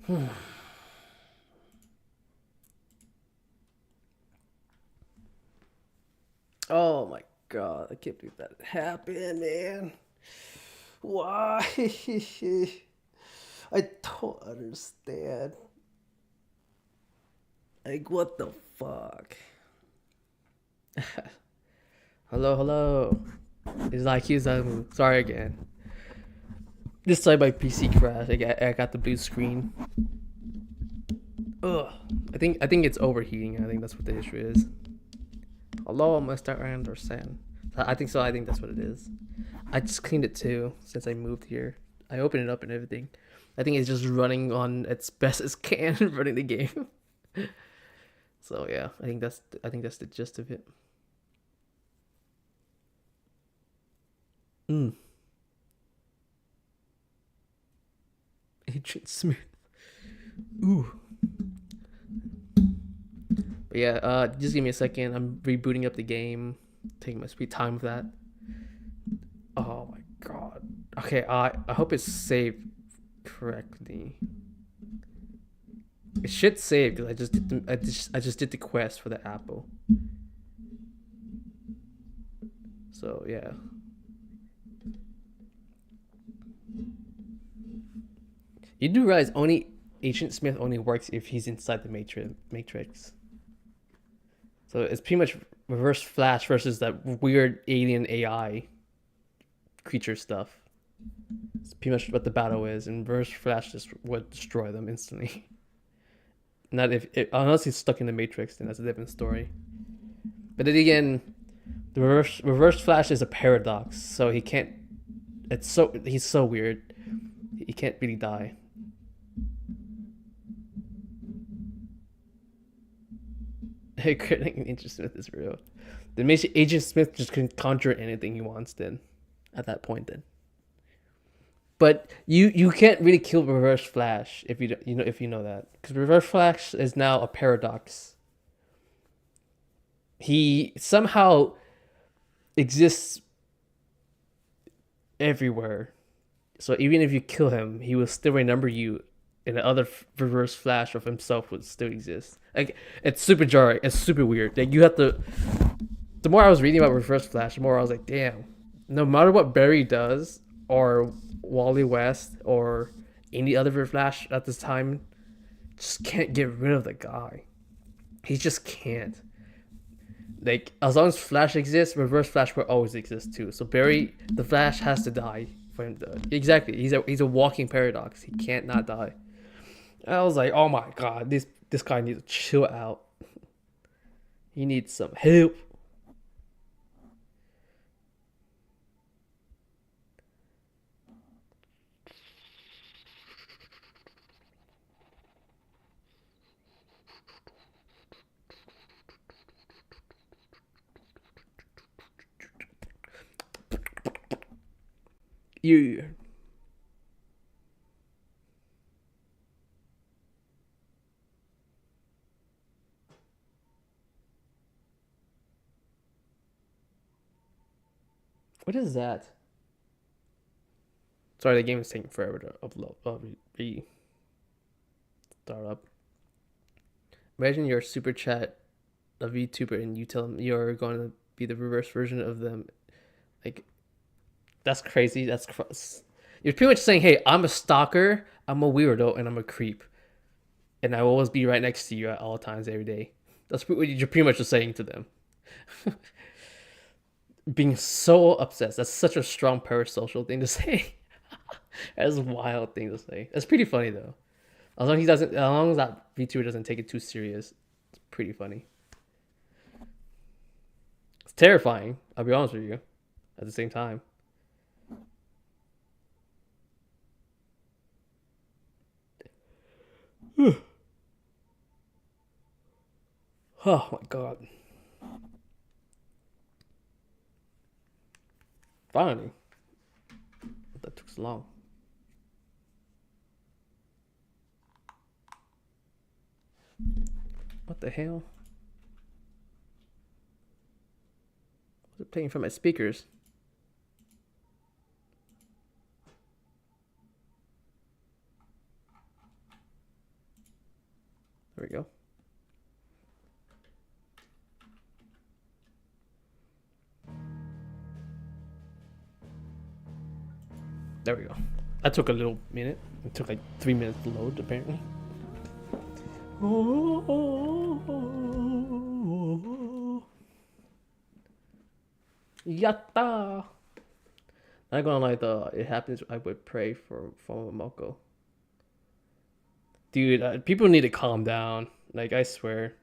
Oh my god, I can't believe that happened, man. Why? I don't understand. Like, what the fuck? Hello, hello. It's like Kizamu. Sorry again. This time my PC crashed. I got the blue screen. Ugh. I think it's overheating. I think that's what the issue is. Hello, Mr. Anderson. I think so. I think that's what it is. I just cleaned it too since I moved here. I opened it up and everything. I think it's just running on its best as can, running the game. So yeah, I think that's the gist of it. Mm. Agent Smith. Ooh. But yeah, just give me a second. I'm rebooting up the game. Taking my sweet time with that. Oh my god. Okay, I hope it's saved correctly. It should save because I just did the quest for the apple. So yeah. You do realize only Agent Smith only works if he's inside the matrix. So it's pretty much Reverse Flash versus that weird alien AI creature stuff. It's pretty much what the battle is, and Reverse Flash just would destroy them instantly. Not unless he's stuck in the Matrix, then that's a different story. But then again, the Reverse Flash is a paradox, so he can't. He's so weird. He can't really die. Agent Smith is real. Then maybe Agent Smith just can conjure anything he wants. Then, at that point, then. But you can't really kill Reverse Flash if you know that, because Reverse Flash is now a paradox. He somehow exists everywhere, so even if you kill him, he will still remember you, and the other Reverse Flash of himself would still exist. Like, it's super jarring. It's super weird. Like, you have to. The more I was reading about Reverse Flash, the more I was like, damn. No matter what Barry does, or Wally West, or any other Flash at this time, just can't get rid of the guy. He just can't. Like, as long as Flash exists, Reverse Flash will always exist too. So Barry, the Flash, has to die for him to. Exactly. He's a walking paradox. He can't not die. I was like, oh my god, this guy needs to chill out. He needs some help. You. What is that? Sorry, the game is taking forever to upload. Start up. Imagine your super chat a VTuber and you tell them you're going to be the reverse version of them. Like, that's crazy. That's You're pretty much saying, hey, I'm a stalker, I'm a weirdo, and I'm a creep, and I will always be right next to you at all times, every day. That's what you're pretty much just saying to them. Being so obsessed. That's such a strong parasocial thing to say. That's a wild thing to say. That's pretty funny though. As long as that VTuber doesn't take it too serious, it's pretty funny. It's terrifying. I'll be honest with you. At the same time. Oh my god. Finally. That took so long. What the hell? What's it playing from my speakers? There we go. There we go. That took a little minute. It took like 3 minutes to load, apparently. Yatta! Not gonna lie though, it happens. I would pray for Moko. Dude, people need to calm down. Like, I swear.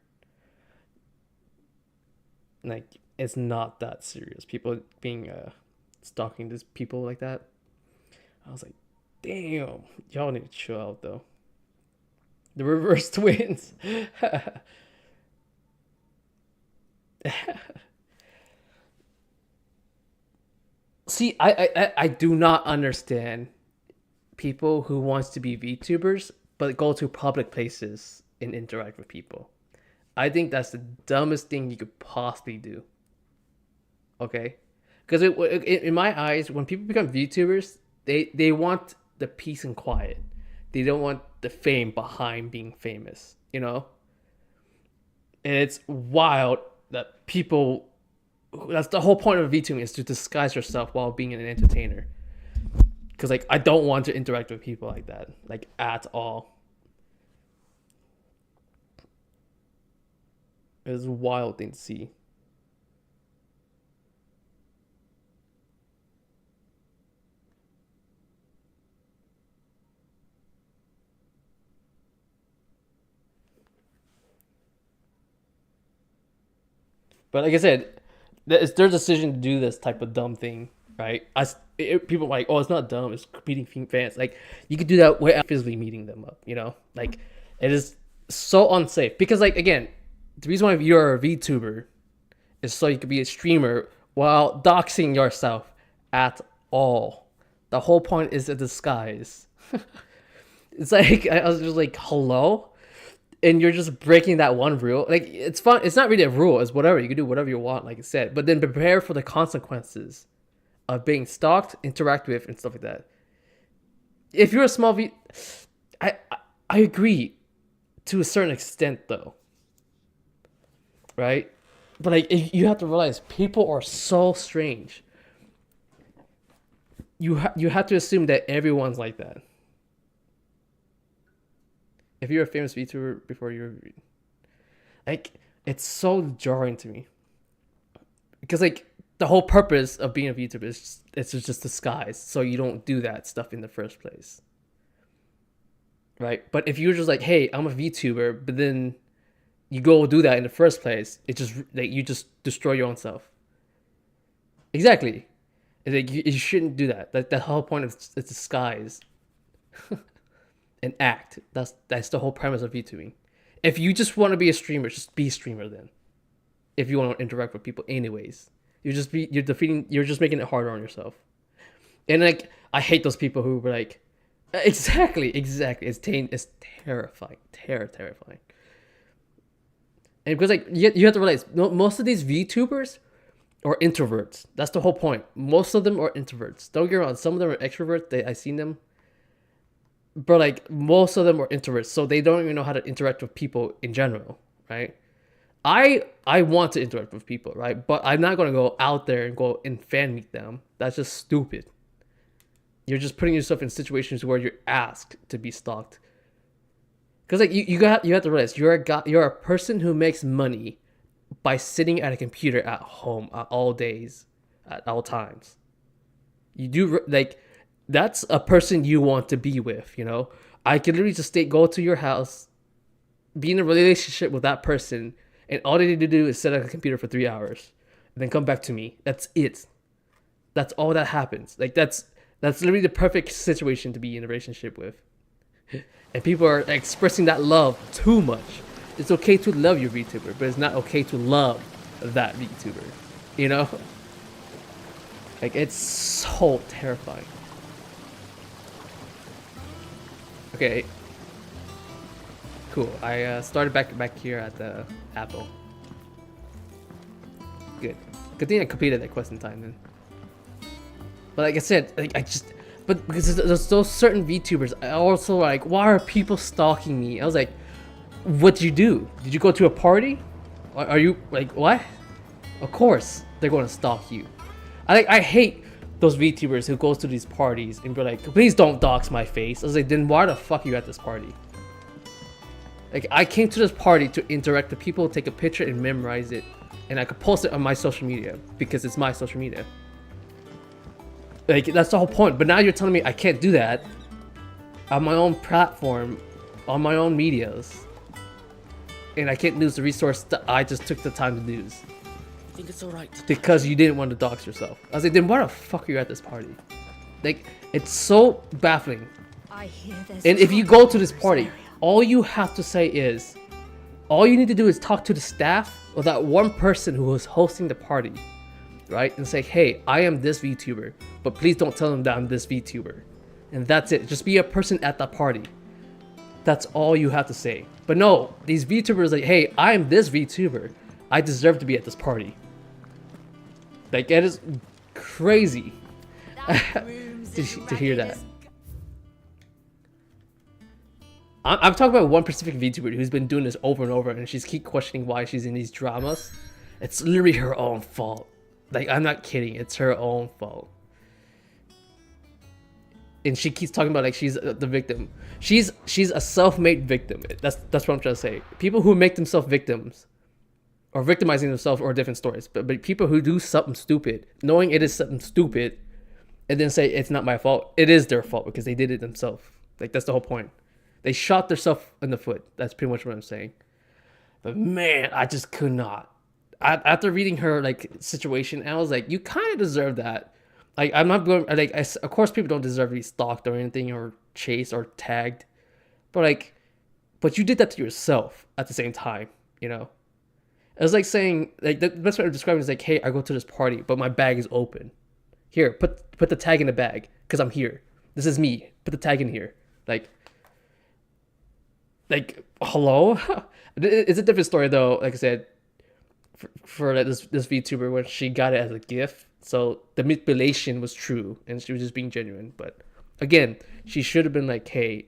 Like, it's not that serious. People being stalking these people like that. I was like, damn, y'all need to chill out though. The reverse twins. See, I do not understand people who wants to be VTubers but go to public places and interact with people. I think that's the dumbest thing you could possibly do. Okay, because in my eyes, when people become VTubers, they want the peace and quiet. They don't want the fame behind being famous, you know? And it's wild that people... That's the whole point of VTubing, is to disguise yourself while being an entertainer. Because, like, I don't want to interact with people like that. Like, at all. It's a wild thing to see. But like I said, it's their decision to do this type of dumb thing, right? People are like, oh, it's not dumb, it's meeting fans. Like, you could do that without physically meeting them up, you know? Like, it is so unsafe. Because, like, again, the reason why you're a VTuber is so you could be a streamer while doxing yourself at all. The whole point is a disguise. It's like, I was just like, hello? And you're just breaking that one rule. Like, it's fun. It's not really a rule. It's whatever. You can do whatever you want, like I said. But then prepare for the consequences of being stalked, interact with, and stuff like that. If you're a small I agree to a certain extent, though. Right? But like, you have to realize people are so strange. You have to assume that everyone's like that. If you're a famous VTuber before you're... Like, it's so jarring to me. Because, like, the whole purpose of being a VTuber is just disguise. So you don't do that stuff in the first place. Right? But if you're just like, hey, I'm a VTuber, but then you go do that in the first place, it just, like, you just destroy your own self. Exactly. It's like, you shouldn't do that. The whole point of it's disguise. An act. That's the whole premise of VTubing. If you just want to be a streamer, just be a streamer then. If you want to interact with people anyways. You're just making it harder on yourself. And like, I hate those people who were like, exactly. It's terrifying. Terrifying. And because like, you have to realize, most of these VTubers are introverts. That's the whole point. Most of them are introverts. Don't get me wrong, some of them are extroverts. I've seen them. But like, most of them are introverts, so they don't even know how to interact with people in general, right? I want to interact with people, right? But I'm not gonna go out there and go and fan meet them. That's just stupid. You're just putting yourself in situations where you're asked to be stalked. Because like, you have to realize you're a person who makes money by sitting at a computer at home at all days, at all times. You do like. That's a person you want to be with, you know? I could literally just go to your house, be in a relationship with that person, and all they need to do is sit at a computer for 3 hours, and then come back to me. That's it. That's all that happens. Like, that's literally the perfect situation to be in a relationship with. And people are expressing that love too much. It's okay to love your VTuber, but it's not okay to love that VTuber, you know? Like, it's so terrifying. Okay, cool. I started back here at the Apple. Good thing I completed that quest in time then. But like I said, like but because there's those certain VTubers, I also like, why are people stalking me? I was like, What'd you do? Did you go to a party? Are you like what? Of course they're going to stalk you. I hate those VTubers who goes to these parties and be like, please don't dox my face. I was like, then why the fuck are you at this party? Like, I came to this party to interact with people, take a picture and memorize it, and I could post it on my social media because it's my social media. Like, that's the whole point. But now you're telling me I can't do that on my own platform, on my own medias, and I can't lose the resource that I just took the time to lose. I think it's alright Because you didn't want to dox yourself. I was like, then why the fuck are you at this party? Like, it's so baffling. And if you go to this party, all you have to say is, all you need to do is talk to the staff or that one person who was hosting the party, right? And say, hey, I am this VTuber, but please don't tell them that I'm this VTuber. And that's it. Just be a person at that party. That's all you have to say. But no, these VTubers like, hey, I am this VTuber. I deserve to be at this party. Like, it is crazy to hear that. I'm talking about one specific VTuber who's been doing this over and over, and she's keep questioning why she's in these dramas. It's literally her own fault. Like, I'm not kidding. It's her own fault. And she keeps talking about like she's the victim. She's a self-made victim. That's what I'm trying to say. People who make themselves victims or victimizing themselves are different stories. But people who do something stupid, knowing it is something stupid, and then say it's not my fault, it is their fault because they did it themselves. Like, that's the whole point. They shot themselves in the foot. That's pretty much what I'm saying. But man, I just could not. After reading her like situation, I was like, you kind of deserve that. Like, I'm not going like, of course people don't deserve to be stalked or anything or chased or tagged, but like, but you did that to yourself at the same time, you know. It was like saying, like, the best way to describe it is like, hey, I go to this party, but my bag is open. Here, put the tag in the bag because I'm here. This is me. Put the tag in here. Like, hello. It's a different story though. Like I said, for this VTuber when she got it as a gift. So the manipulation was true and she was just being genuine. But again, she should have been like, hey,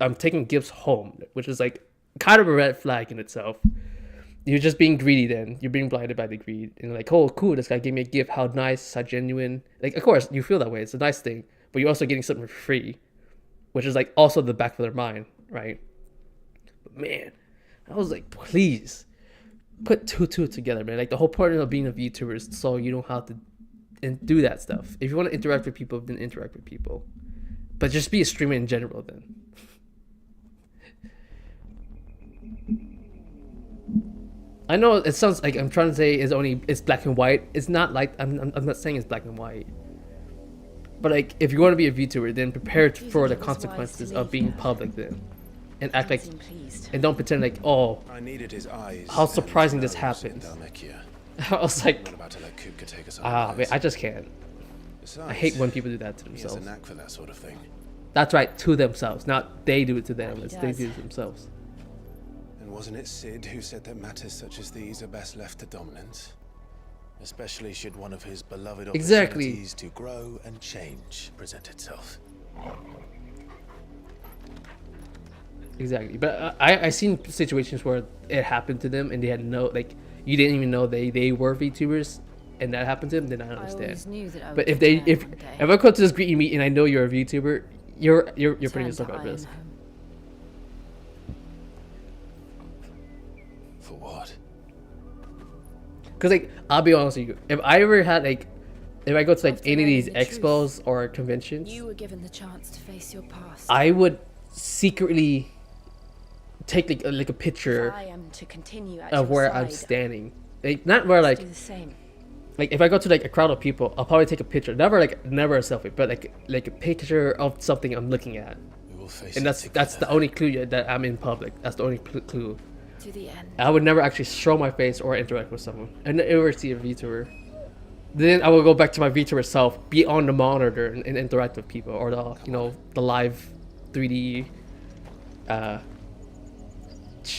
I'm taking gifts home, which is like kind of a red flag in itself. You're just being greedy then. You're being blinded by the greed. And like, oh, cool, this guy gave me a gift. How nice, how genuine. Like, of course, you feel that way. It's a nice thing. But you're also getting something for free, which is like also the back of their mind, right? But man, I was like, please. Put two together, man. Like, the whole point of being a VTuber is so you don't have to do that stuff. If you want to interact with people, then interact with people. But just be a streamer in general, then. I know it sounds like I'm trying to say it's black and white. It's not like I'm not saying it's black and white. But like, if you want to be a VTuber, then prepare for the consequences of being public then. And act like, and don't pretend like, oh, how surprising this happened. I was like, man, I just can't. I hate when people do that to themselves. That's right, to themselves, not they do it to them. It's they do it to themselves. And wasn't it Sid who said that matters such as these are best left to dominance? Especially should one of his beloved opportunities to grow and change present itself. Exactly, but I seen situations where it happened to them and they had no, like, you didn't even know they were VTubers and that happened to them, then I understand. But if I go to this greeting meet and I know you're a VTuber, you're putting yourself at risk. For what? Because like, I'll be honest with you, if I ever had like, if I go to like any of these expos or conventions, you were given the chance to face your past. I would secretly take like a picture of where I'm standing. Like, not where like if I go to like a crowd of people, I'll probably take a picture. Never a selfie, but like a picture of something I'm looking at. And that's the only clue that I'm in public. That's the only clue. To the end. I would never actually show my face or interact with someone. I never see a VTuber. Then I will go back to my VTuber self, be on the monitor and interact with people, or the live 3D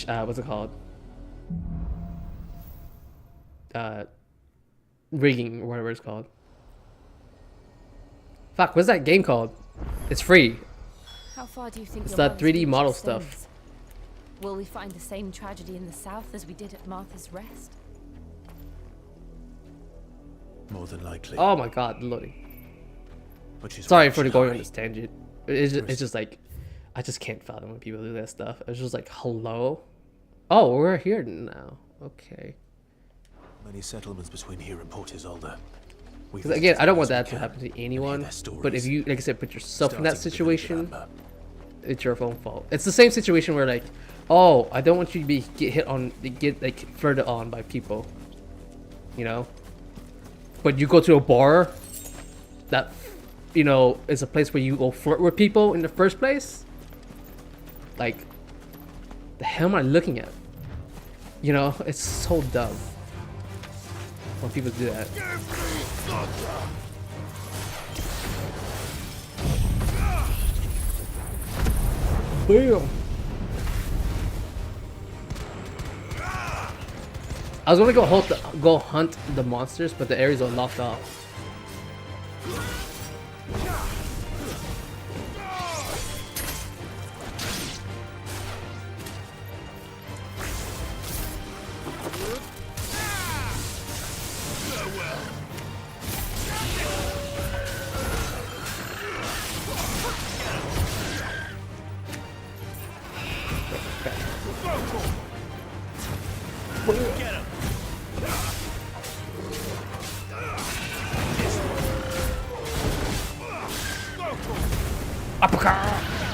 what's it called? Rigging or whatever it's called. Fuck, what's that game called? It's free. How far do you think it's that 3D model stuff. Will we find the same tragedy in the south as we did at Martha's Rest? More than likely. Oh my god, loading. Which is Sorry why for we the going should on this tangent. It's just like, I just can't fathom when people do that stuff. It's just like, hello? Oh, we're here now. Okay. Many settlements between here and Port Isolde. Because again, I don't want that to happen to anyone. But if you, like I said, put yourself in that situation, it's your own fault. It's the same situation where like, oh, I don't want you to get like further on by people, you know. But you go to a bar that, you know, is a place where you go flirt with people in the first place. Like, the hell am I looking at? You know, it's so dumb when people do that. Bam. I was gonna go hunt the monsters, but the areas are locked off.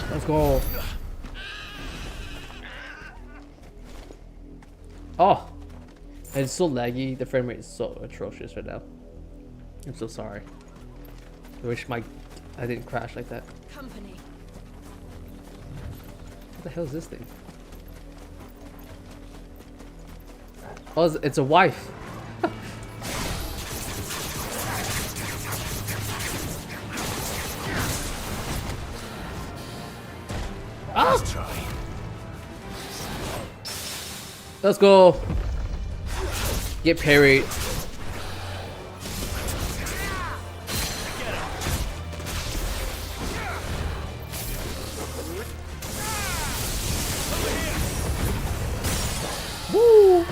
Let's go. Oh, it's so laggy. The frame rate is so atrocious right now. I'm so sorry. I wish I didn't crash like that. Company. What the hell is this thing? Oh, it's a wife. Ah! Let's go. Get parried. Woo!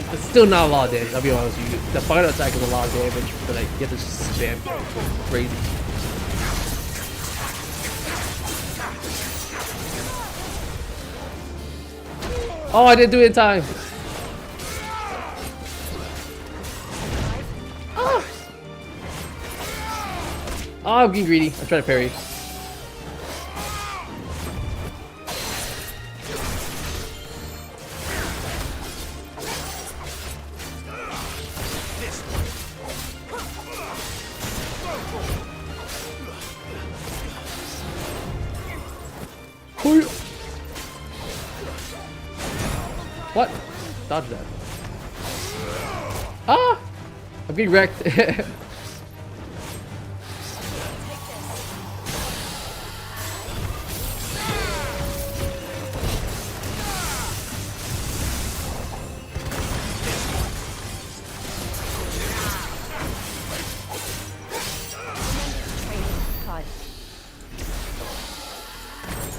It's still not a lot of damage, I'll be honest with you. The final attack is a lot of damage, but like you have to spam crazy. Oh, I didn't do it in time. Oh, I'm getting greedy. I'm trying to parry. What? Dodge that. Ah! I'm getting wrecked.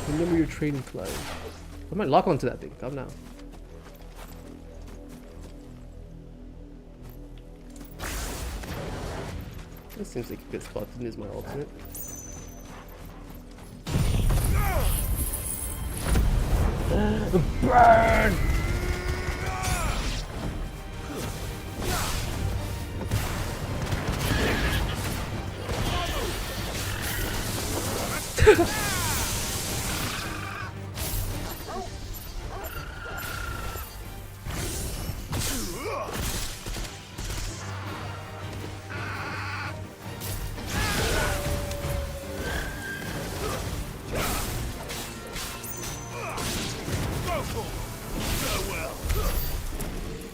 Remember your training flag. I might lock onto that thing. Come now. This seems like a good spot to use my ultimate. Burn!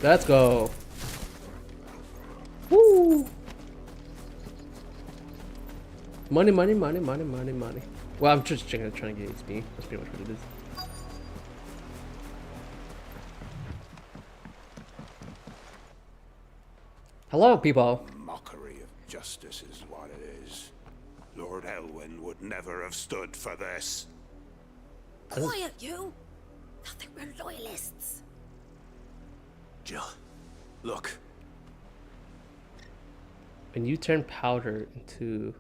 Let's go. Woo! Money, money, money, money, money, money. Well, I'm just trying to get XP. That's pretty much what it is. Hello, people. Mockery of justice is what it is. Lord Elwyn would never have stood for this. Quiet, you! Nothing, we're loyalists. Jill, look. When you turn powder into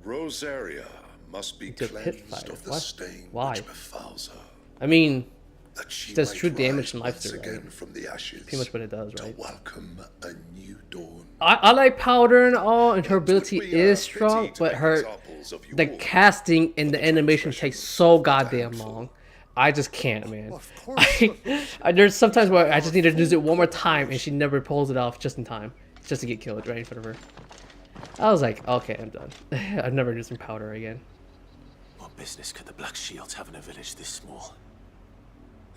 Rosaria must be Into a pit cleansed fighter. of the What? stain Why? which befouls her. I mean, That she does might true damage rise and life once steal, right? again from the ashes pretty much what it does, to right? welcome a new dawn. I like powder and all, and her It would ability be is a pity strong, to but make her examples of you the all. casting and the animation takes so goddamn long. I just can't, man. Of course. There's sometimes where I just need to use it one more time, and she never pulls it off just in time, just to get killed right in front of her. I was like, okay, I'm done. I'm never using powder again. What business could the Black Shields have in a village this small?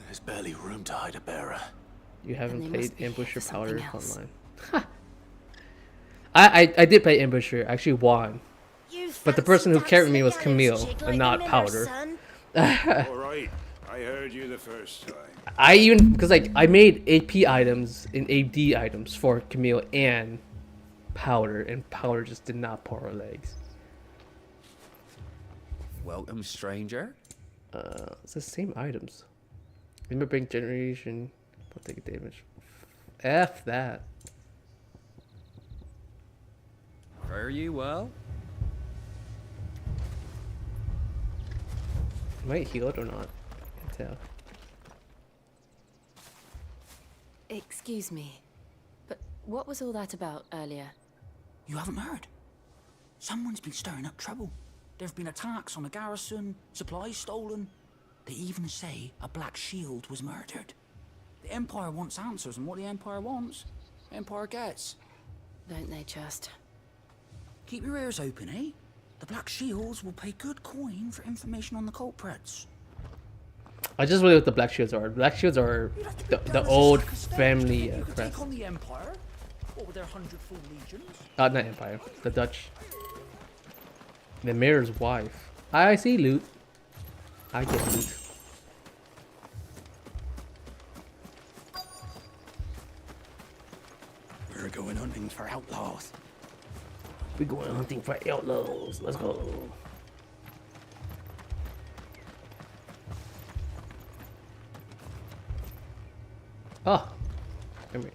There's barely room to hide a bearer. You haven't they played must be here Ambusher for Powder something else. online. I did play Ambusher, I actually won. But the person who carried me was Camille, and not Powder. Alright, I heard you the first time. I even, because like, I made AP items and AD items for Camille and Powder, and Powder just did not pull her legs. Welcome, stranger. It's the same items. Remember bring generation, will take damage. F that. Fare you well? Am I healed or not? Can't tell. Excuse me, but what was all that about earlier? You haven't heard? Someone's been stirring up trouble. There have been attacks on the garrison, supplies stolen. They even say a Black Shield was murdered. The Empire wants answers, and what the Empire wants, Empire gets. Don't they just? Keep your ears open, eh? The Black Shields will pay good coin for information on the culprits. I just really what the Black Shields are. Black Shields are the old family You could crest. take on the Empire. What with their 100-full legions? Not Empire. The Dutch. The mayor's wife. I see loot. I get loot. We're going hunting for outlaws. We're going hunting for outlaws. Let's go. Oh. Come here.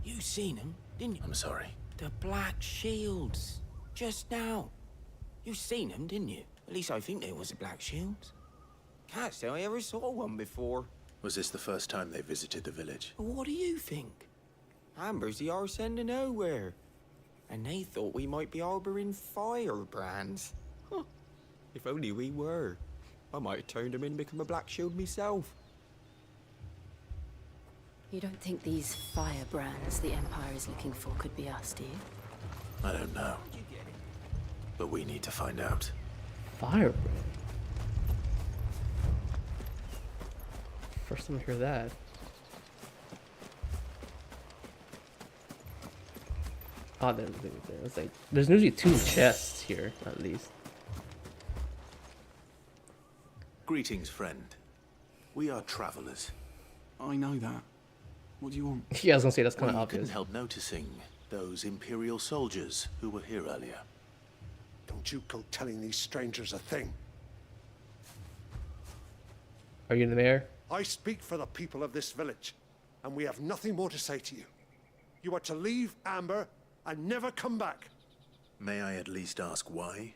You seen them, didn't you? I'm sorry. The Black Shields. Just now. You seen them, didn't you? At least I think there was a Black Shields. Can't say I ever saw one before. Was this the first time they visited the village? But what do you think? Amber's the arse end of nowhere. And they thought we might be harboring firebrands. Huh. If only we were. I might have turned them in and become a Black Shield myself. You don't think these firebrands the Empire is looking for could be us, do you? I don't know. But we need to find out. Firebrand. First time I hear that. Oh, there's there. It's like there's usually 2 chests here at least. Greetings, friend. We are travelers. I know that. What do you want? Yeah, I was gonna say that's kind We of couldn't obvious. help noticing those Imperial soldiers who were here earlier. Don't you go telling these strangers a thing. Are you the mayor? I speak for the people of this village, and we have nothing more to say to you. You are to leave Amber and never come back. May I at least ask why?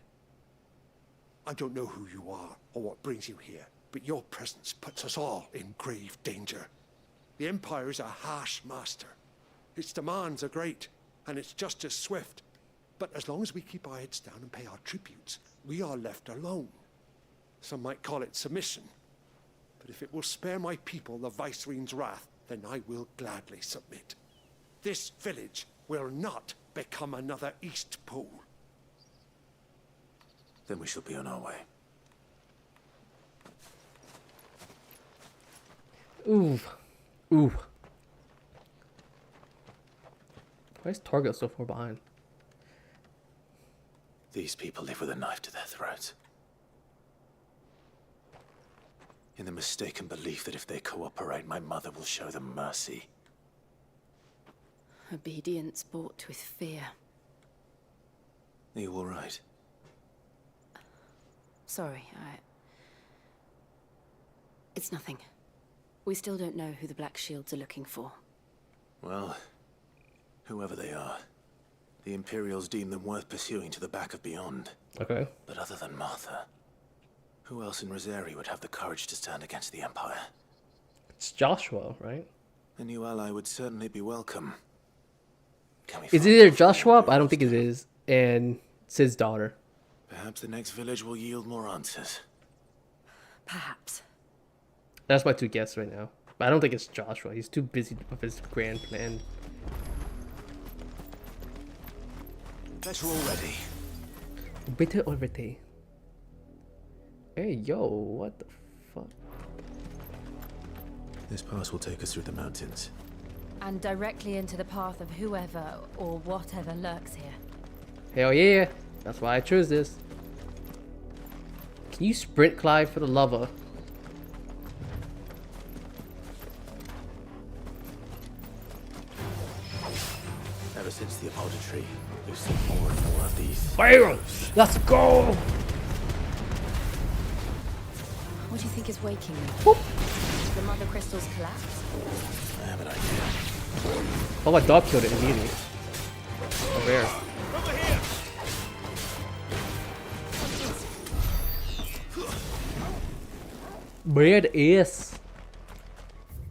I don't know who you are or what brings you here, but your presence puts us all in grave danger. The Empire is a harsh master. Its demands are great, and its justice swift. But as long as we keep our heads down and pay our tributes, we are left alone. Some might call it submission. But if it will spare my people the Viceroy's wrath, then I will gladly submit. This village will not become another East Pole. Then we shall be on our way. Ooh. Ooh. Why is Torgo so far behind? These people live with a knife to their throats. In the mistaken belief that if they cooperate, my mother will show them mercy. Obedience bought with fear. Are you all right? Sorry, It's nothing. We still don't know who the Black Shields are looking for. Well, whoever they are, the Imperials deem them worth pursuing to the back of beyond. Okay. But other than Martha, who else in Rosari would have the courage to stand against the Empire? It's Joshua, right? A new ally would certainly be welcome. Is it either Joshua? I don't think it is. And Sid's daughter. Perhaps the next village will yield more answers. Perhaps. That's my two guesses right now. But I don't think it's Joshua. He's too busy with his grand plan. Guess we're all ready. Bitte or bitte? Hey, yo, what the fuck? This pass will take us through the mountains. And directly into the path of whoever or whatever lurks here. Hell yeah. That's why I chose this. Can you sprint, Clive, for the lover? Ever since the Apollo tree, we've seen more and more of these. Bam! Let's go! What do you think is waking them? Whoop. The mother crystals collapse? I have an idea. Oh, my dog killed it immediately. Over here. Where it is?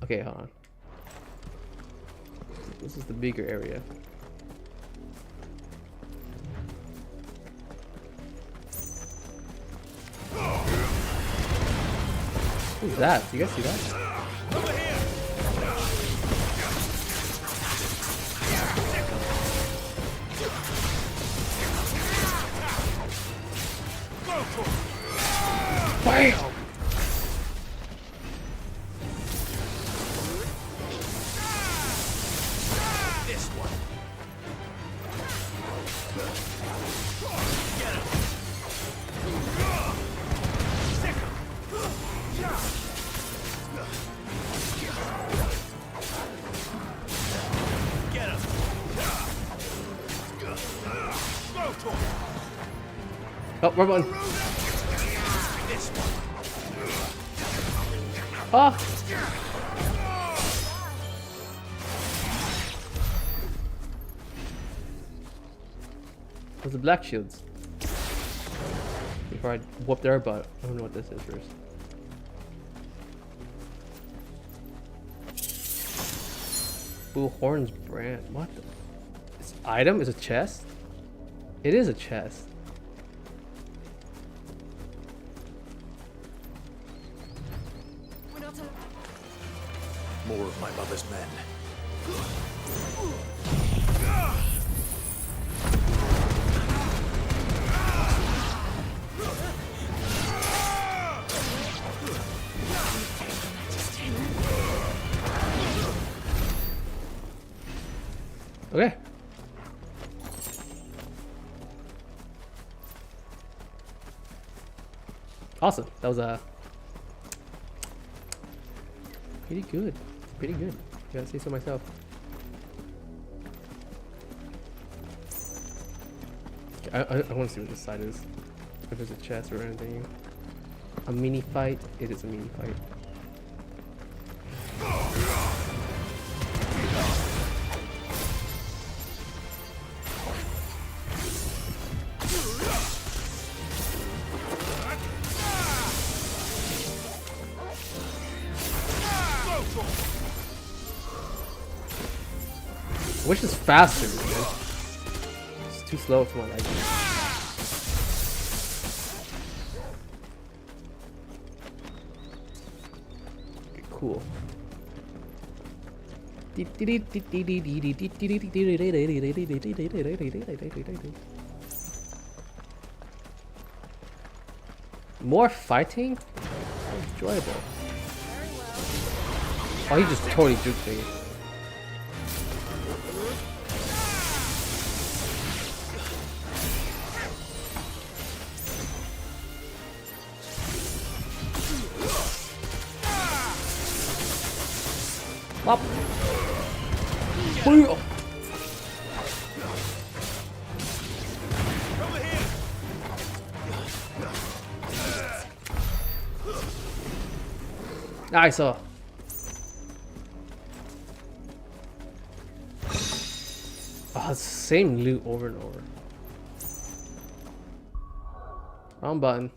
Okay, hold on. This is the bigger area. Who's that? Do you guys see that? Bam! Oh, wrong one. Ah! Those are black shields. Before I whoop their butt. I don't know what this is first. Blue Horns brand. What the? This item is a chest? It is a chest. More of my mother's men. Okay. Awesome. That was pretty good. Pretty good. Gotta say so myself. I want to see what this side is. If there's a chest or anything. A mini fight. It is a mini fight. Which is faster, man. It's too slow for my liking. Okay, cool. More fighting? Enjoyable. Oh, he just totally juked me. Up. I saw. Oh, it's the same loot over and over. Wrong button.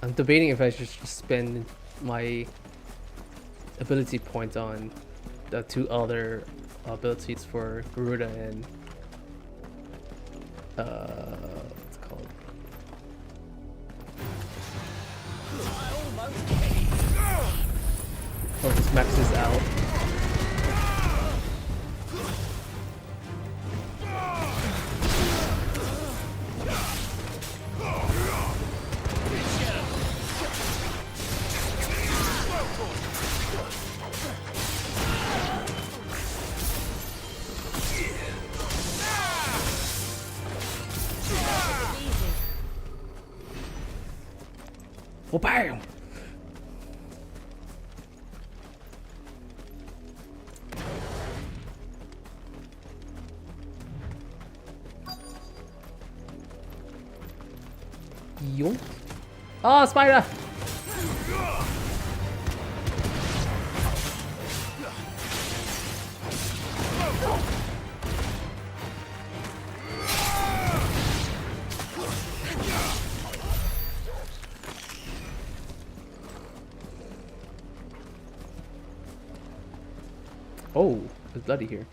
I'm debating if I should just spend my ability point on the 2 other abilities for Garuda and what's it called? Or just max this out. Oh, bam! Yoink. Oh, spider! Oh, it's bloody here.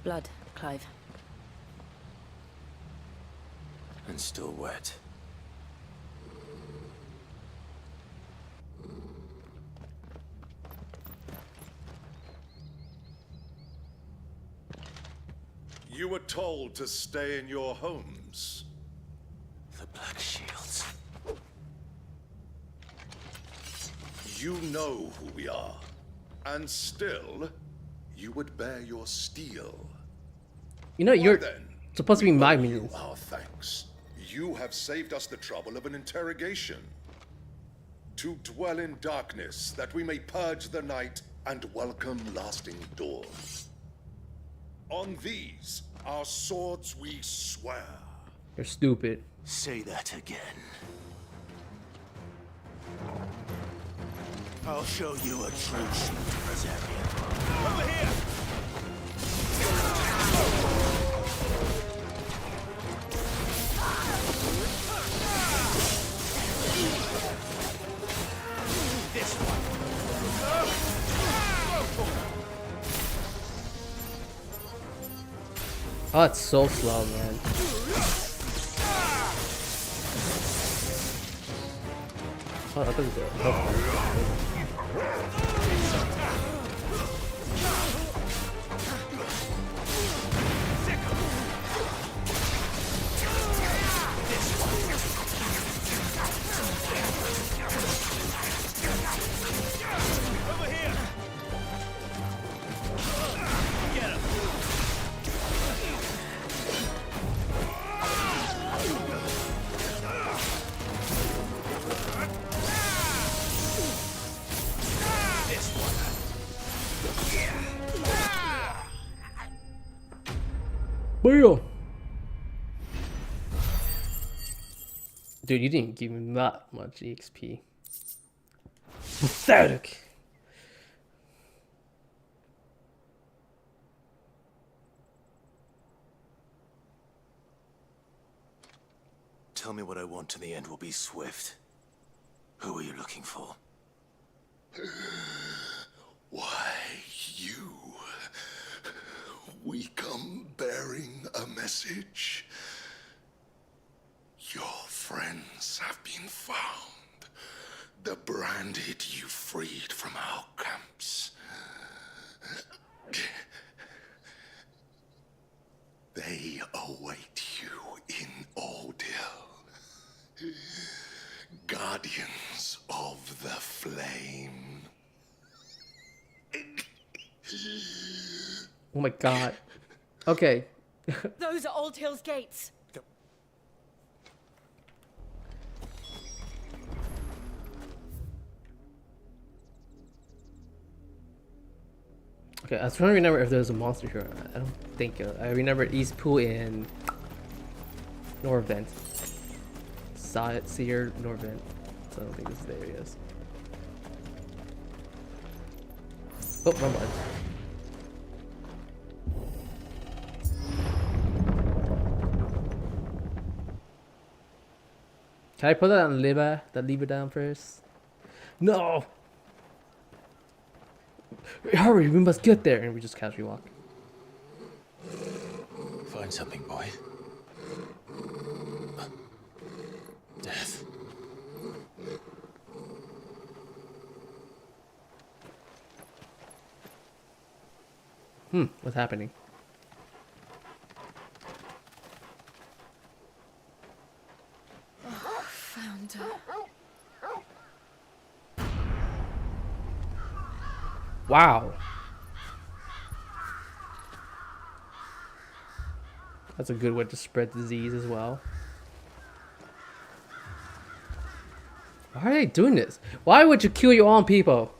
Blood, Clive. And still wet. You were told to stay in your homes. The Black Shields. You know who we are. And still, you would bear your steel. You know, Why you're then, supposed to be we my owe minions. you our thanks. You have saved us the trouble of an interrogation. To dwell in darkness, that we may purge the night and welcome lasting dawn. On these, our swords we swear. You're stupid. Say that again. I'll show you a true Brazilian. Over here! This one. Oh, it's so slow, man. Oh, I thought it was a health. Bam! Dude, you didn't give me that much EXP. Pathetic. Tell me what I want and the end will be swift. Who are you looking for? Why, you. We come bearing a message. Your friends have been found. The branded you freed from our camps. They await you in Ordeal. Guardians of the Flame. Oh my god. Okay. Those are Old Hill's gates. Okay, I was trying to remember if there's a monster here. I don't think. I remember East Pool and Norvent. Seer, Norvent. So I don't think this is the areas. Oh, wrong one. Can I put that on that lever down first? No! Hurry, we must get there! And we just casually walk. Find something, boy. Death. What's happening? Found her. Wow. That's a good way to spread disease as well. Why are they doing this? Why would you kill your own people?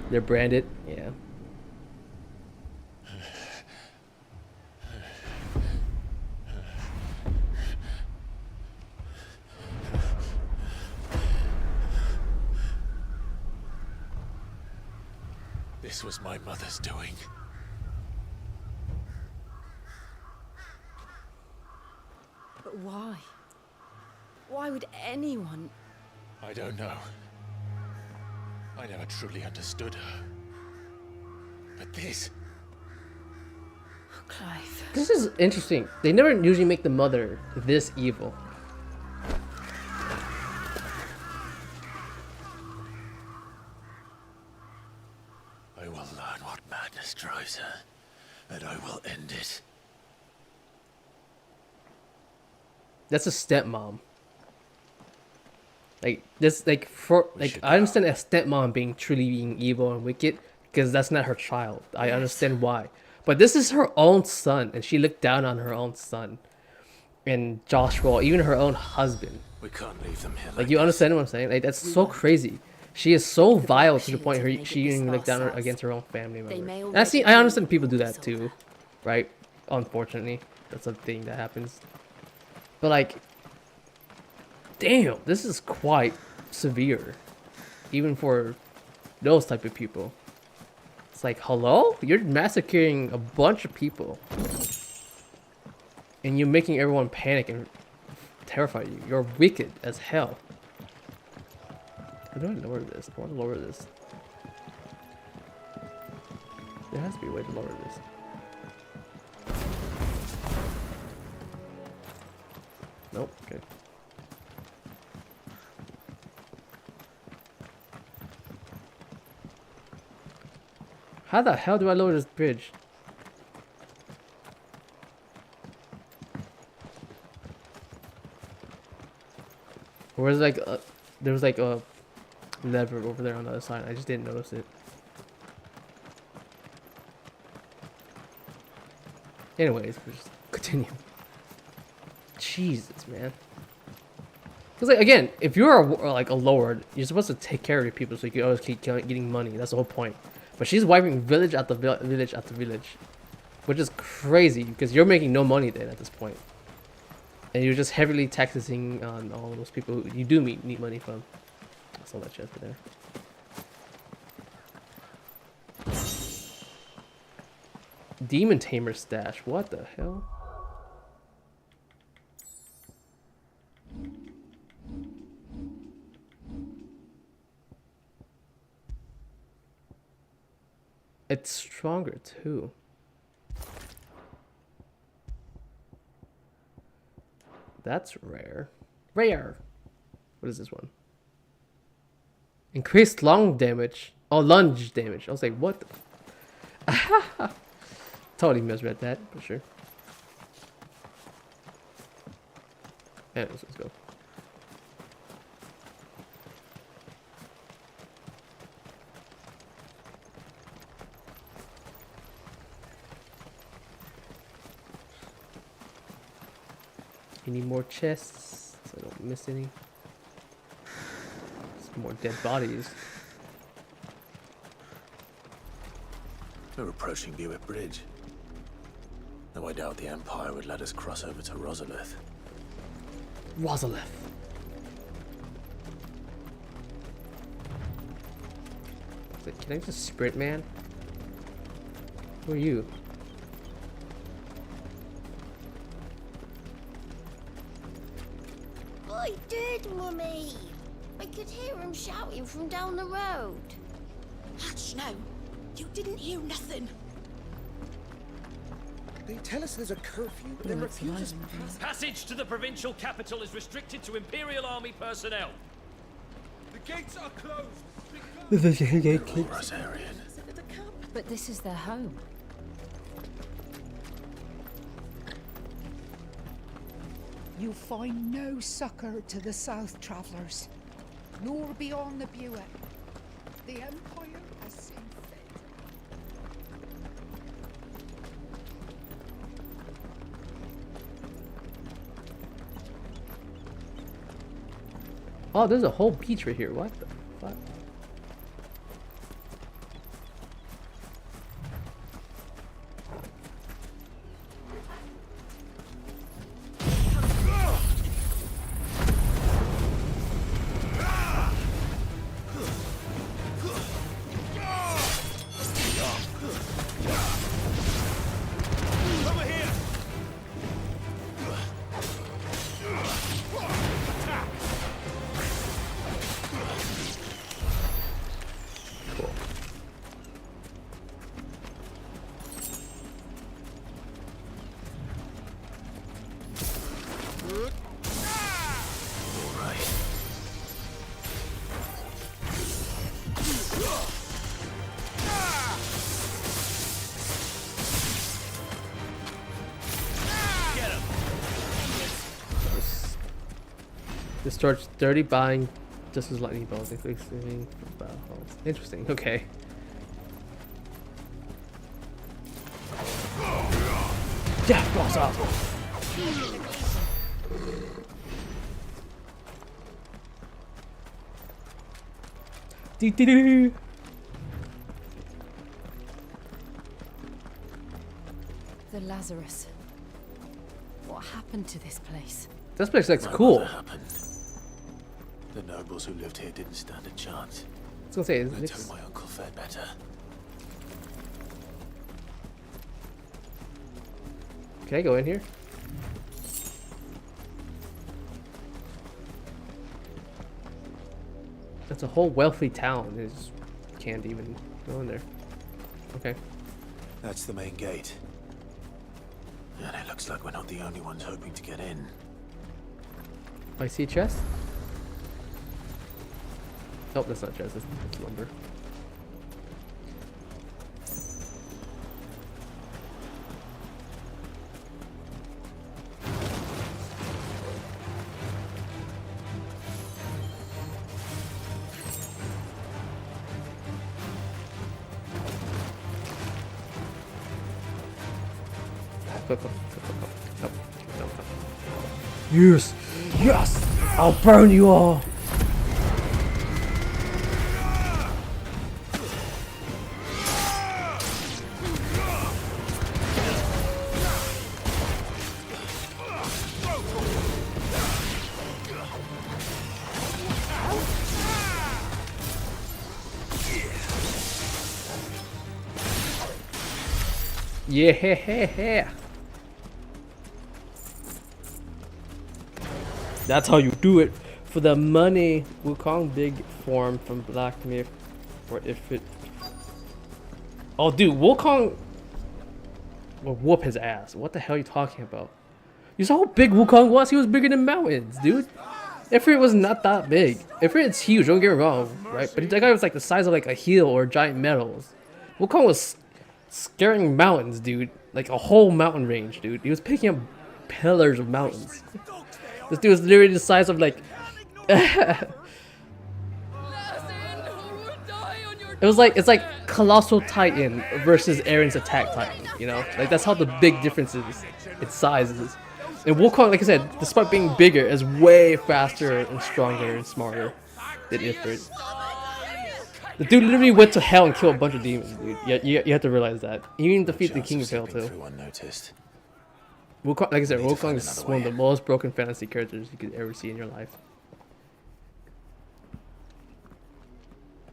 They're branded? Yeah. This was my mother's doing. But why? Why would anyone... I don't know. I never truly understood her. But this... Clive. This is interesting. They never usually make the mother this evil. I will learn what madness drives her, and I will end it. That's a stepmom. Like this, like for like I understand a stepmom being truly being evil and wicked because that's not her child. I understand why, but this is her own son, and she looked down on her own son, and Joshua, even her own husband. We can't leave them here. Like you understand what I'm saying? Like that's so crazy. She is so vile to the point where she even looked down against her own family member. And I understand people do that too, right? Unfortunately, that's a thing that happens. But like, damn, this is quite severe, even for those type of people. It's like, hello? You're massacring a bunch of people. And you're making everyone panic and terrify you. You're wicked as hell. How do I lower this? I want to lower this. There has to be a way to lower this. Nope, okay. How the hell do I lower this bridge? Or was like there was like a lever over there on the other side. I just didn't notice it. Anyways, we'll just continue. Jesus, man. Because like again, if you're like a lord, you're supposed to take care of your people so you can always keep getting money. That's the whole point. But she's wiping village after village after village, which is crazy because you're making no money then at this point, and you're just heavily taxing on all those people who you do need money from. That's all that chest there. Demon Tamer stash. What the hell? It's stronger too. That's rare. Rare. What is this one? Increased long damage. Oh, lunge damage. I was like, what the totally misread that, for sure. Anyways, let's go. Any more chests so I don't miss any? Some more dead bodies. We're approaching Buick Bridge. Though I doubt the Empire would let us cross over to Rosalith. Rosalith. Like, can I just sprint, man? Who are you? I did, Mummy. I could hear him shouting from down the road. Hush, no. You didn't hear nothing. They tell us there's a curfew, but then refuse us passage. Passage to the provincial capital is restricted to Imperial Army personnel. The gates are closed. Rosarian. But this is their home. You'll find no succor to the south travellers, nor beyond the Buick. The Empire has seen fit. Oh, there's a whole beach right here. What the fuck? Discharge 30 buying just as lightning bolts, including battle holes. Interesting. Okay. Yeah, boss up. Doo-doo-doo. The Lazarus. What happened to this place? This place looks My cool. mother happened. The nobles who lived here didn't stand a chance. I was gonna say, Until my uncle fared better. can I go in here? That's a whole wealthy town. It just can't even go in there. Okay. That's the main gate. And it looks like we're not the only ones hoping to get in. I see a chest. Nope, that's not a chest. That's lumber. No. Yes! Yes! I'll burn you all! Yeah! That's how you do it. For the money, Wukong big form from Black Myth, or if it. Oh, dude, Wukong will whoop his ass. What the hell are you talking about? You saw how big Wukong was? He was bigger than mountains, dude. Ifrit was not that big. Ifrit's huge, don't get me wrong, right? But that guy was like the size of like a heel or giant metals. Wukong was scaring mountains, dude. Like a whole mountain range, dude. He was picking up pillars of mountains. This dude was literally the size of like it was like, it's like Colossal Titan versus Aaron's Attack Titan, you know? Like that's how the big difference is in sizes. And Wukong, like I said, despite being bigger, is way faster and stronger and smarter than Ifrit. The dude literally went to hell and killed a bunch of demons, dude. Yeah, you have to realize that. He even defeated the King of Hell too. Wukong, like I said, Wukong is one of the most broken fantasy characters you could ever see in your life.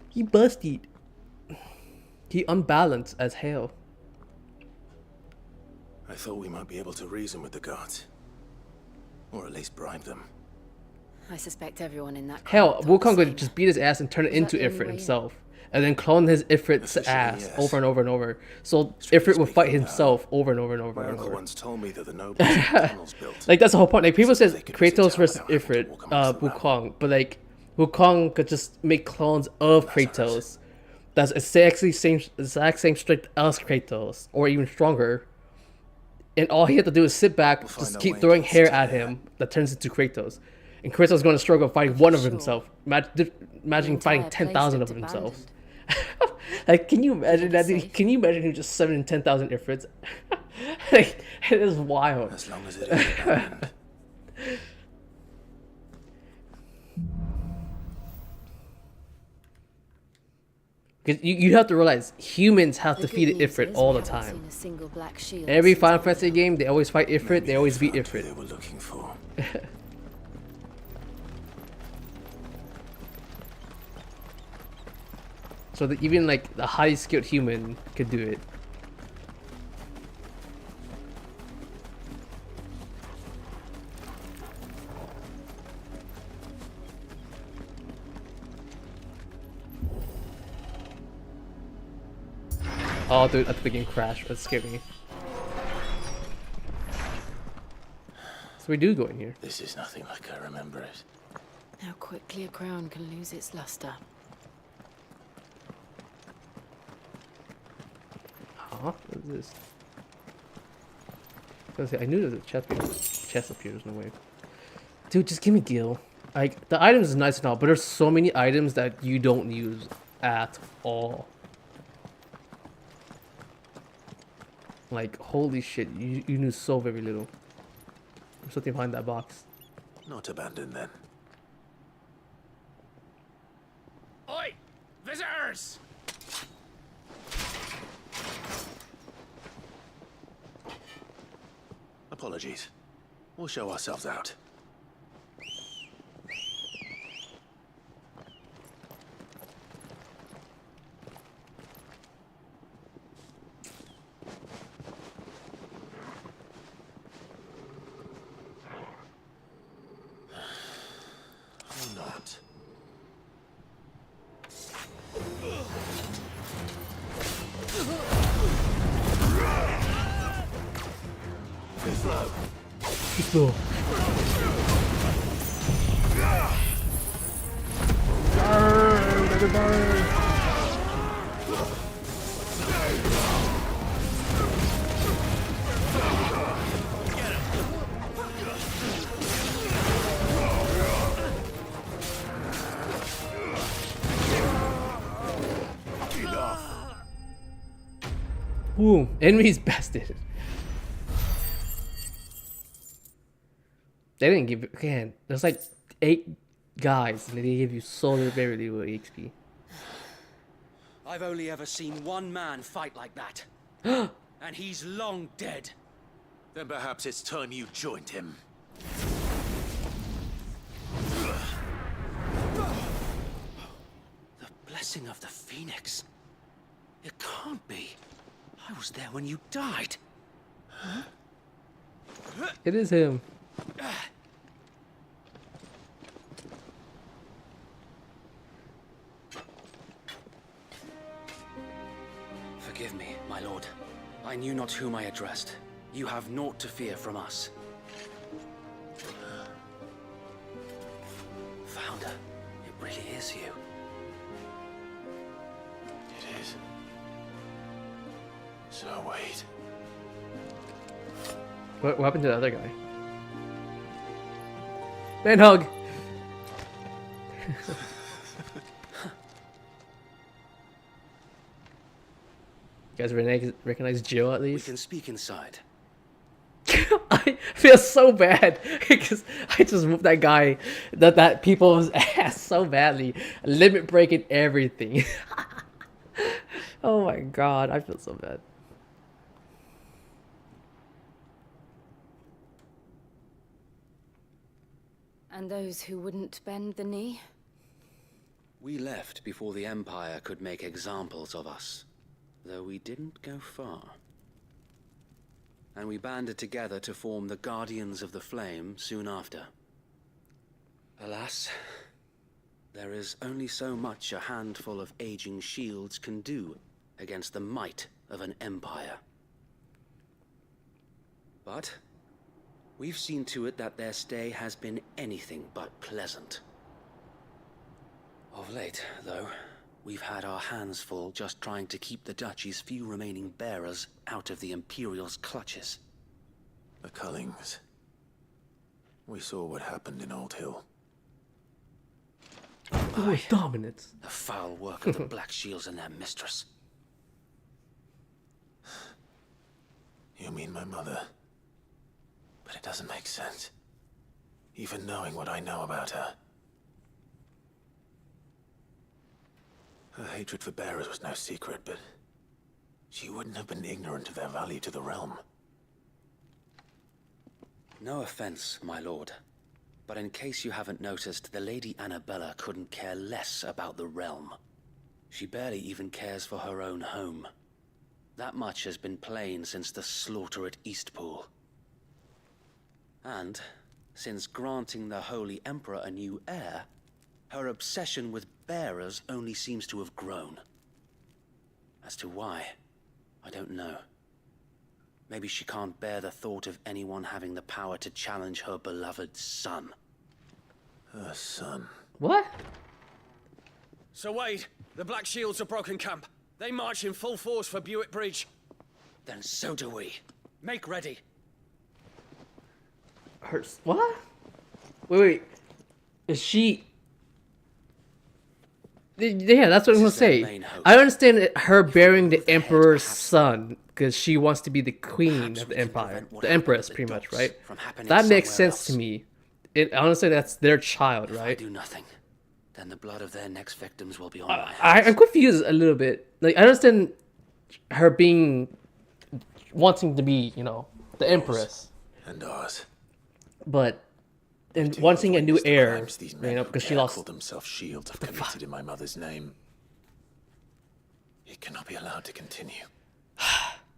He busted. He unbalanced as hell. I thought we might be able to reason with the guards. Or at least bribe them. I suspect everyone in that Hell, Wukong could just beat his ass and turn it into Ifrit himself. And then clone his Ifrit's ass over and over and over. So Ifrit would fight himself over and over and over and over. Once told me that the nobles had tunnels built. Like that's the whole point. Like people says Kratos versus Ifrit, Wukong, but like Wukong could just make clones of Kratos. That's exactly exact same strength as Kratos, or even stronger. And all he had to do is sit back, just keep throwing hair at him that turns into Kratos. And Kratos is going to struggle fighting one of himself. Imagine fighting 10,000 of himself. Like, can you imagine that? Can you imagine him just summoning 10,000 Ifrits? Like, it is wild. As long as it is abandoned. Because you have to realize, humans have defeated Ifrit all the time. Every Final Fantasy game, they always fight Ifrit, they always beat Ifrit. They were looking for. So that even like the highly skilled human could do it. Oh, dude, at the beginning crash. That scared me. So we do go in here. This is nothing like I remember it. How quickly a crown can lose its luster. Huh? What is this? I was gonna say, I knew there was a chest up here. There's no way. Dude, just give me Gil. Like, the items is nice and all, but there's so many items that you don't use at all. Like, holy shit, you knew so very little. There's something behind that box. Not abandoned then. Oi! Visitors! Apologies. We'll show ourselves out. Or not. Slow. Ooh, enemies bested. They didn't give again. There's like 8 guys, and they give you so very little XP. I've only ever seen one man fight like that, and he's long dead. Then perhaps it's time you joined him. The blessing of the Phoenix. It can't be. I was there when you died. Huh? It is him. Forgive me, my lord. I knew not whom I addressed. You have naught to fear from us. Founder, it really is you. It is. So wait. What happened to the other guy? Man hug! You guys recognize Jill at least? We can speak inside. I feel so bad because I just whooped that guy, that people's ass so badly, limit breaking everything. Oh my god, I feel so bad. And those who wouldn't bend the knee? We left before the Empire could make examples of us, though we didn't go far. And we banded together to form the Guardians of the Flame soon after. Alas, there is only so much a handful of aging shields can do against the might of an empire. But we've seen to it that their stay has been anything but pleasant. Of late, though, we've had our hands full just trying to keep the Duchy's few remaining bearers out of the Imperial's clutches. The Cullings. We saw what happened in Old Hill. Oh, dominance. The foul work of the Black Shields and their mistress. You mean my mother? But it doesn't make sense. Even knowing what I know about her. Her hatred for bearers was no secret, but she wouldn't have been ignorant of their value to the realm. No offense, my lord, but in case you haven't noticed, the Lady Annabella couldn't care less about the realm. She barely even cares for her own home. That much has been plain since the slaughter at Eastpool. And, since granting the Holy Emperor a new heir, her obsession with bearers only seems to have grown. As to why, I don't know. Maybe she can't bear the thought of anyone having the power to challenge her beloved son. Her son? What? Sir Wade, the Black Shields have broken camp. They march in full force for Buick Bridge. Then so do we. Make ready. What? Wait. Is she... Yeah, that's what I'm gonna say. I understand her bearing the Emperor's son because she wants to be the queen of the Empire, the Empress, pretty much, right? That makes sense to me. Honestly, that's their child, right? If I do nothing, then the blood of their next victims will be on my hands. I'm confused a little bit. Like, I understand her wanting to be, the Empress, and ours, but. And wanting a new heir, because she lost. Called themselves shields have committed in my mother's name. It cannot be allowed to continue.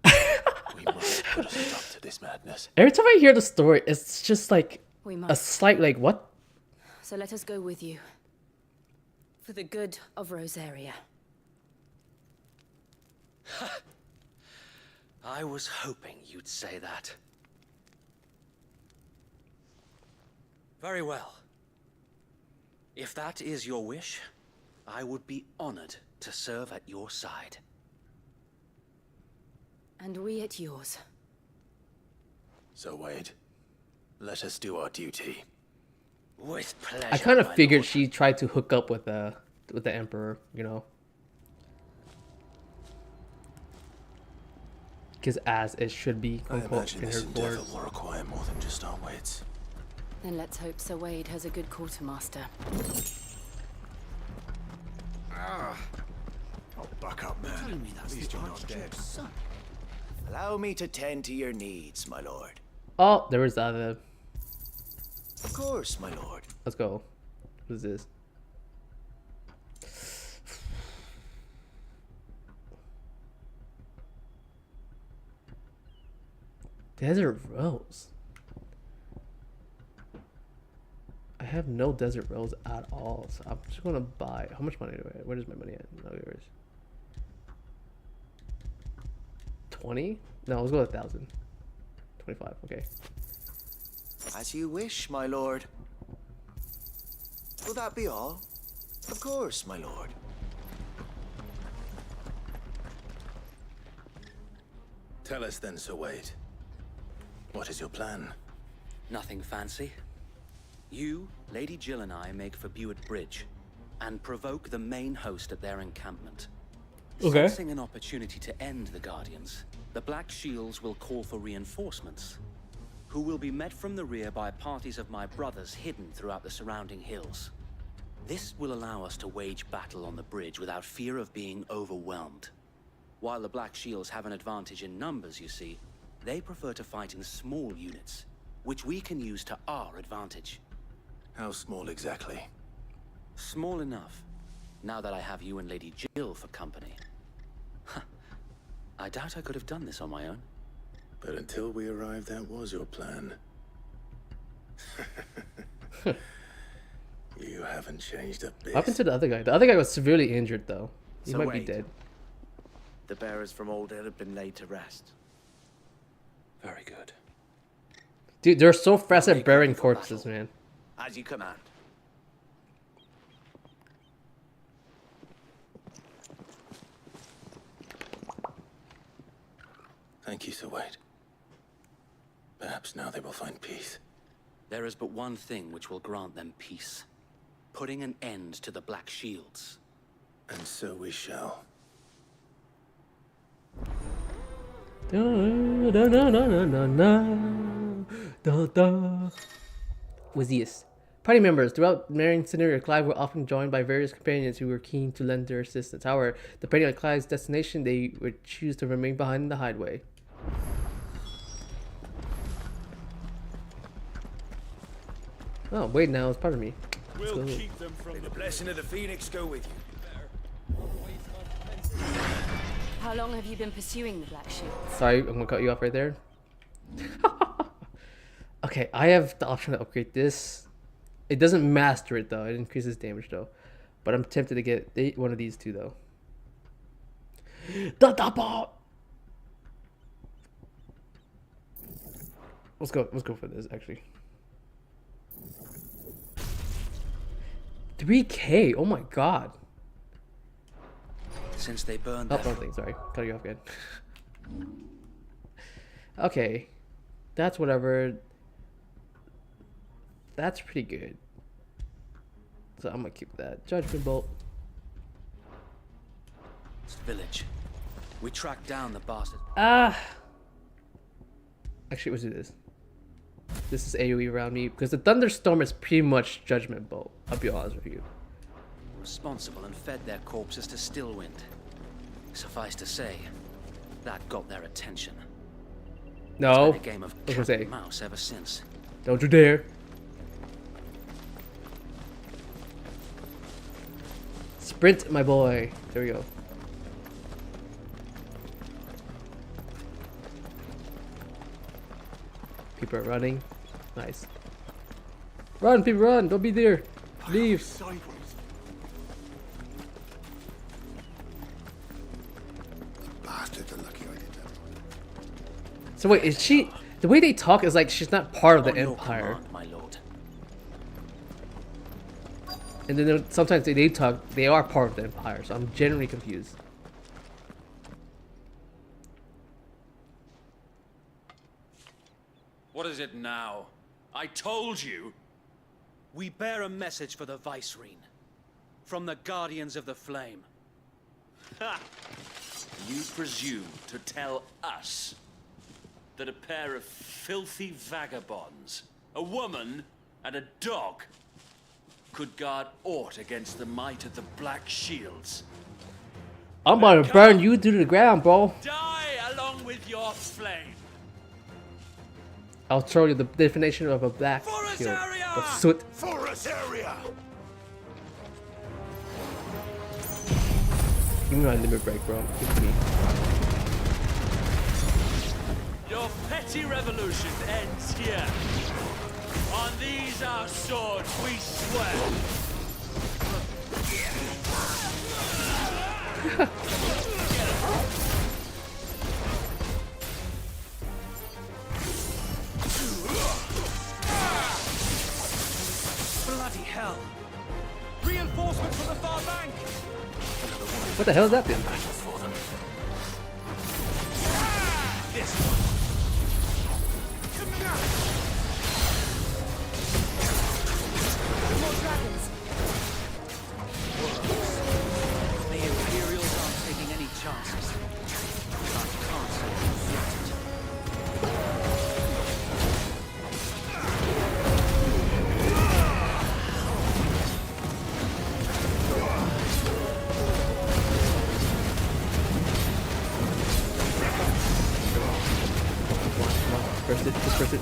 We must put a stop to this madness. Every time I hear the story, it's just like a slight, like, what? So let us go with you. For the good of Rosaria. I was hoping you'd say that. Very well. If that is your wish, I would be honored to serve at your side. And we at yours. So Wade, let us do our duty. With pleasure. I kind of figured she tried to hook up with the Emperor, Because as it should be, I imagine in this her endeavor course. will require more than just our wits. Then let's hope Sir Wade has a good quartermaster. Oh, buck up, man. Telling me that's At least the you're not dead. Archduke's son. Allow me to tend to your needs, my lord. Oh, there was the other. Of course, my lord. Let's go. What is this? Desert Rose. I have no Desert Rose at all, so I'm just gonna buy. How much money do I have? Where is my money at? No, where is 20? No, let's go with 1,000. 25. Okay. As you wish, my lord. Will that be all? Of course, my lord. Tell us then, Sir Wade. What is your plan? Nothing fancy. You, Lady Jill and I make for Buick Bridge and provoke the main host at their encampment. Okay. Sensing an opportunity to end the Guardians, the Black Shields will call for reinforcements. who will be met from the rear by parties of my brothers hidden throughout the surrounding hills. This will allow us to wage battle on the bridge without fear of being overwhelmed. While the Black Shields have an advantage in numbers, you see, they prefer to fight in small units, which we can use to our advantage. How small exactly? Small enough, now that I have you and Lady Jill for company. I doubt I could have done this on my own. But until we arrived, that was your plan. You haven't changed a bit. What happened to the other guy? The other guy was severely injured, though. He So might be wait. dead. The bearers from Old Hill have been laid to rest. Very good. Dude, they're so fast at burying corpses, man. As you command. Thank you, Sir Wade. Perhaps now they will find peace. There is but one thing which will grant them peace. Putting an end to the Black Shields. And so we shall. Was this? Party members throughout Marion scenario, Clive were often joined by various companions who were keen to lend their assistance. However, depending on Clive's destination, they would choose to remain behind in the hideaway. Oh, wait, now it's part of me. We'll keep them from the blessing of the Phoenix go with you. How long have you been pursuing the Black Shield? Sorry, I'm gonna cut you off right there. Okay, I have the option to upgrade this. It doesn't master it though. It increases damage though. But I'm tempted to get one of these two though. The double. Let's go for this actually. 3K. Oh my god. Since they burned Oh, wrong thing. Sorry, cut you off again. Okay, that's whatever. That's pretty good. So I'm gonna keep that. Judgment Bolt. village. We tracked down the bastard. Actually, let's do this. This is AoE around me because the thunderstorm is pretty much Judgment Bolt. I'll be honest with you. Responsible and fed their corpses to Stillwind. Suffice to say, that got their attention. No. It's been a game of I was gonna cat say. and mouse ever since. Don't you dare. Sprint, my boy. There we go. People are running. Nice. Run, people, run. Don't be there. Leave. Bastards are lucky I did that. So wait, is she... The way they talk is like she's not part of the On your Empire. command, my lord. And then sometimes they talk, they are part of the Empire, so I'm genuinely confused. What is it now? I told you. We bear a message for the Vicereine. From the Guardians of the Flame. Ha! You presume to tell us that a pair of filthy vagabonds, a woman and a dog, could guard aught against the might of the Black Shields? I'm about to burn you to the ground, bro. Die along with your flame! I'll show you the definition of a black shield. Of soot. Forest area! Give me my limit break, bro. Give it to me. Your petty revolution ends here. On these our swords we swear. Bloody hell! Reinforcements from the far bank! What the hell is that then? This one. More dragons. The Imperials aren't taking any chances. I can't say this person.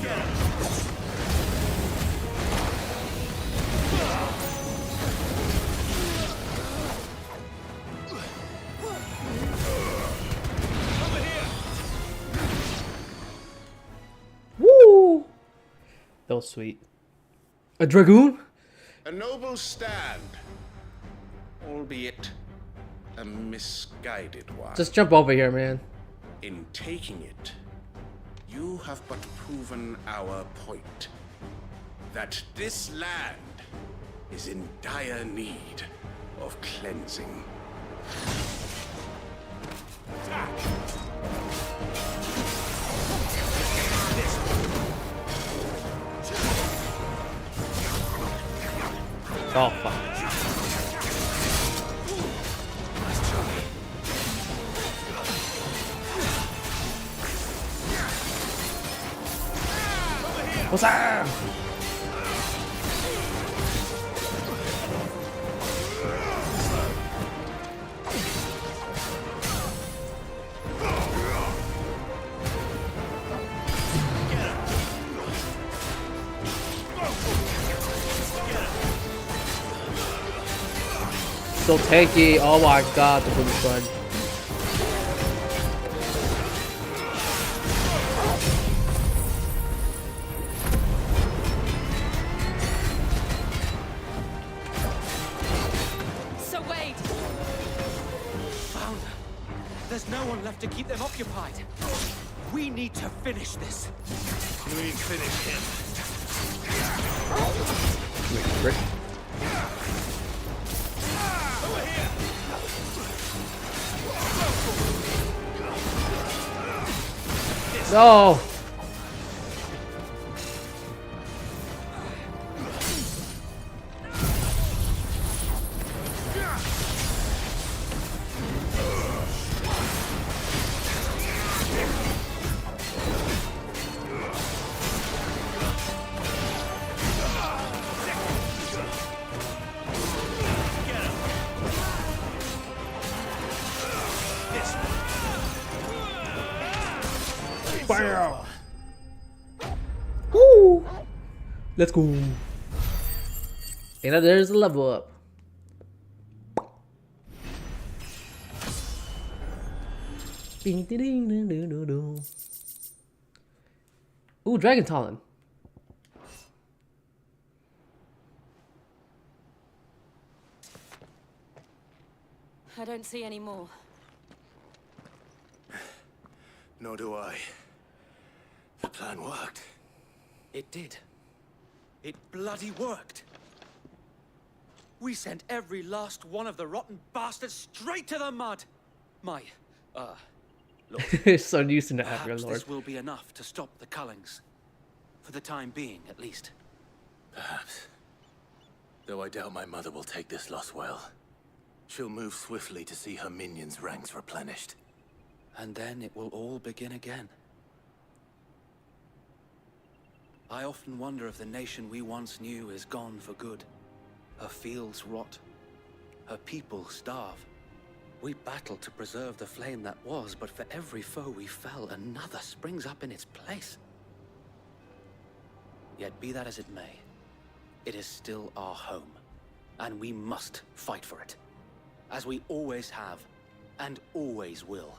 Woo! That was sweet. A dragoon? A noble stand, albeit a misguided one. Just jump over here, man. In taking it, you have but proven our point. That this land is in dire need of cleansing. Attack! Oh, fuck. What's up? So tanky. Oh my god, the blue fun. So wait! Found her. There's no one left to keep them occupied. We need to finish this. We finish him. Rick. No. Fire! Woo! Let's go. And there's a level up. Bing, ding, ding, ding, ding, ding, ding. Ooh, Dragon Talon. I don't see any more. Nor do I. The plan worked. It did. It bloody worked. We sent every last one of the rotten bastards straight to the mud. My, Lord. So used to not have your Perhaps lord. this will be enough to stop the Cullings. For the time being, at least. Perhaps. Though I doubt my mother will take this loss well. She'll move swiftly to see her minions' ranks replenished. And then it will all begin again. I often wonder if the nation we once knew is gone for good. Her fields rot. Her people starve. We battle to preserve the flame that was, but for every foe we fell, another springs up in its place. Yet be that as it may, it is still our home, and we must fight for it, as we always have, and always will.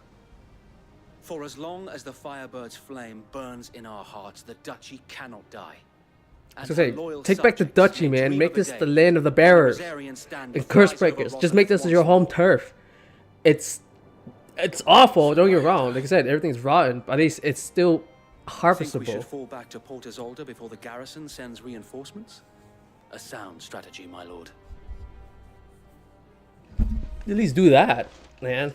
For as long as the Firebird's flame burns in our hearts, the Duchy cannot die. So say, take back the Duchy, man. Make this the land of the bearers and curse breakers. Just make this your home turf. It's awful. Don't get me wrong. Like I said, everything's rotten, but at least it's still harvestable. Think we should fall back to Port Isolde before the garrison sends reinforcements? A sound strategy, my lord. At least do that, man.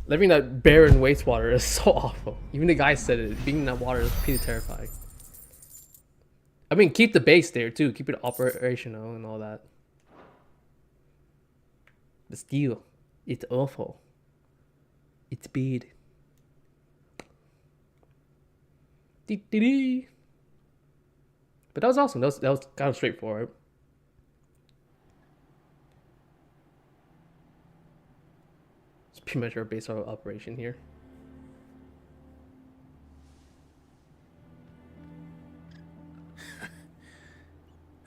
Living that barren wastewater is so awful. Even the guy said it. Being in that water is pretty terrifying. I mean, keep the base there too. Keep it operational and all that. But still, it's awful. It's bad. Dee-dee-dee. But that was awesome. That was kind of straightforward. It's pretty much our base of operation here.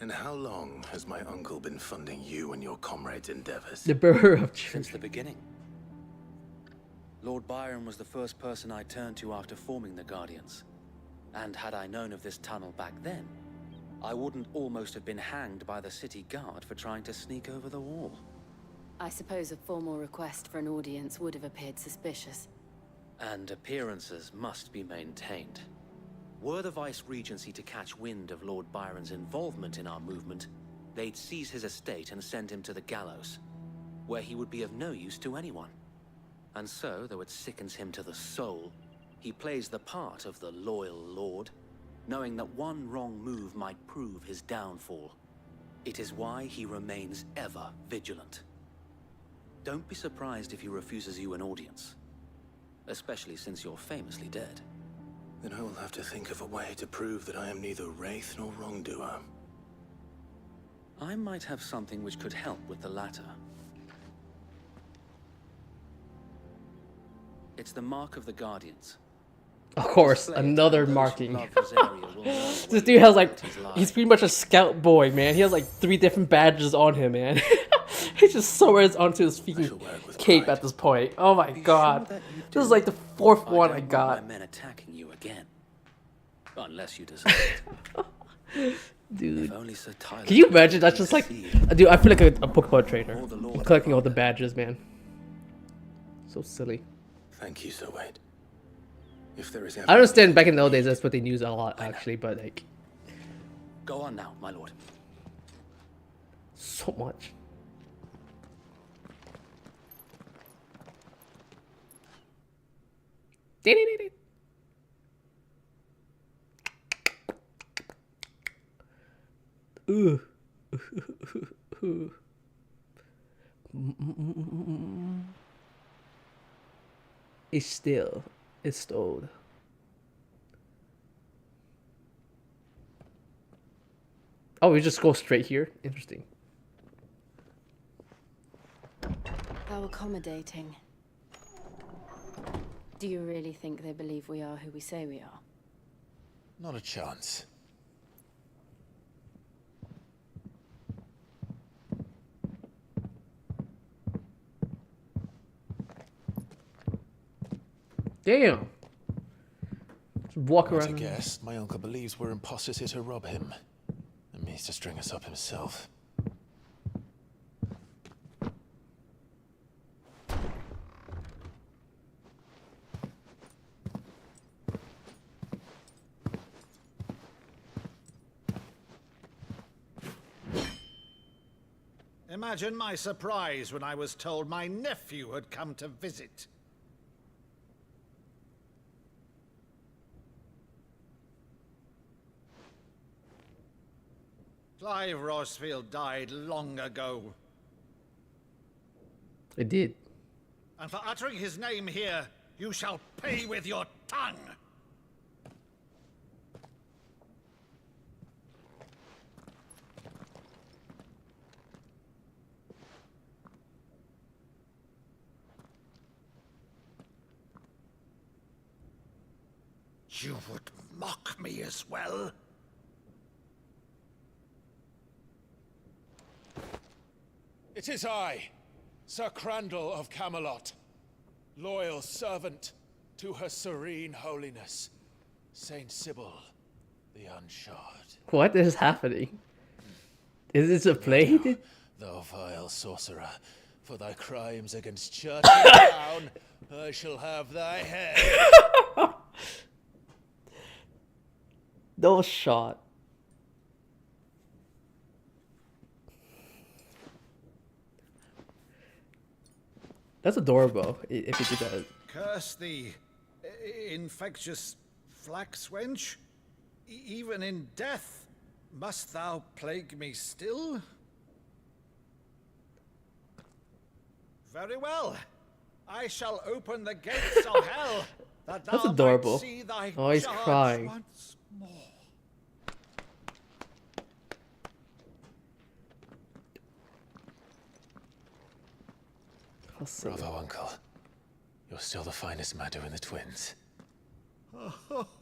And how long has my uncle been funding you and your comrades' endeavors? The bearer of truth. Since the beginning. Lord Byron was the first person I turned to after forming the Guardians. And had I known of this tunnel back then, I wouldn't almost have been hanged by the city guard for trying to sneak over the wall. I suppose a formal request for an audience would have appeared suspicious. And appearances must be maintained. Were the Vice-Regency to catch wind of Lord Byron's involvement in our movement, they'd seize his estate and send him to the gallows, where he would be of no use to anyone. And so, though it sickens him to the soul, he plays the part of the loyal lord, knowing that one wrong move might prove his downfall. It is why he remains ever vigilant. Don't be surprised if he refuses you an audience, especially since you're famously dead. Then I will have to think of a way to prove that I am neither wraith nor wrongdoer. I might have something which could help with the latter. It's the mark of the Guardians. Of course, another marking. This dude has like, he's pretty much a scout boy, man. He has like 3 different badges on him, man. He just swears onto his freaking cape at this point. Oh my god. This is like the 4th one I got. My men attacking you again. Unless you deserve it. Dude. Can you imagine? That's just like, dude, I feel like a Pokemon trainer. I'm collecting all the badges, man. So silly. Thank you, Sir Wade. If there is I understand back in the old days that's what they used a lot actually, but like, go on now, my lord. So much. Ooh. It's still. It's stowed. Oh, we just go straight here? Interesting. How accommodating. Do you really think they believe we are who we say we are? Not a chance. Damn. Just walk around. I guess my uncle believes we're imposters here to rob him, and means to string us up himself. Imagine my surprise when I was told my nephew had come to visit. Clive Rosfield died long ago. It did. And for uttering his name here, you shall pay with your tongue. You would mock me as well? It is I, Sir Crandall of Camelot, loyal servant to Her Serene Holiness, Saint Sybil the Unshod. What is happening? Is this a play? Thou vile sorcerer, for thy crimes against church and town, I shall have thy head. No shot. That's adorable, if you did that. Curse thee, infectious flax wench. Even in death, must thou plague me still? Very well. I shall open the gates of hell, that That's thou adorable. might see thy Oh, he's charge crying. once more. Bravo, Uncle. You're still the finest Maddu in the twins. Oh,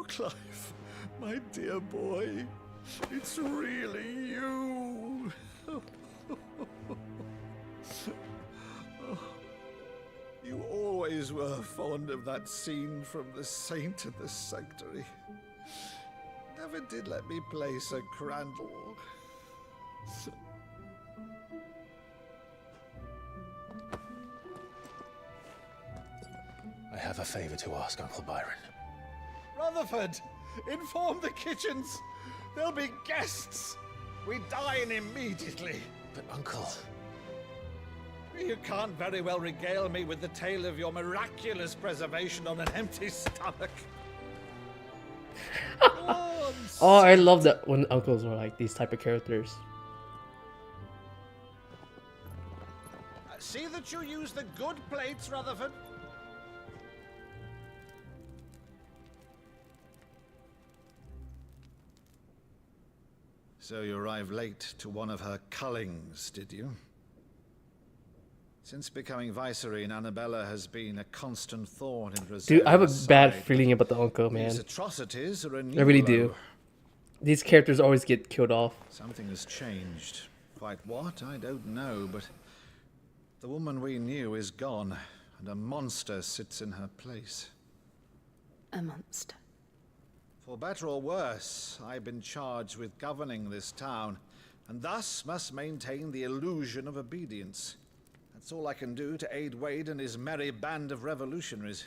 Clive, My dear boy, it's really you. You always were fond of that scene from The Saint of the Sanctuary. Never did let me play Sir Crandall. I have a favor to ask, Uncle Byron. Rutherford, inform the kitchens. There'll be guests. We dine immediately. But, Uncle... You can't very well regale me with the tale of your miraculous preservation on an empty stomach. Oh, I love that when uncles are like these type of characters. See that you use the good plates, Rutherford. So you arrived late to one of her cullings, did you? Since becoming Viceroy, Annabella has been a constant thorn in Rosaria's Dude, I have a bad side. feeling about the uncle, man. These atrocities are a new I really blow. do. These characters always get killed off. Something has changed. Quite what, I don't know, but the woman we knew is gone, and a monster sits in her place. A monster. For better or worse, I've been charged with governing this town, and thus must maintain the illusion of obedience. That's all I can do to aid Wade and his merry band of revolutionaries.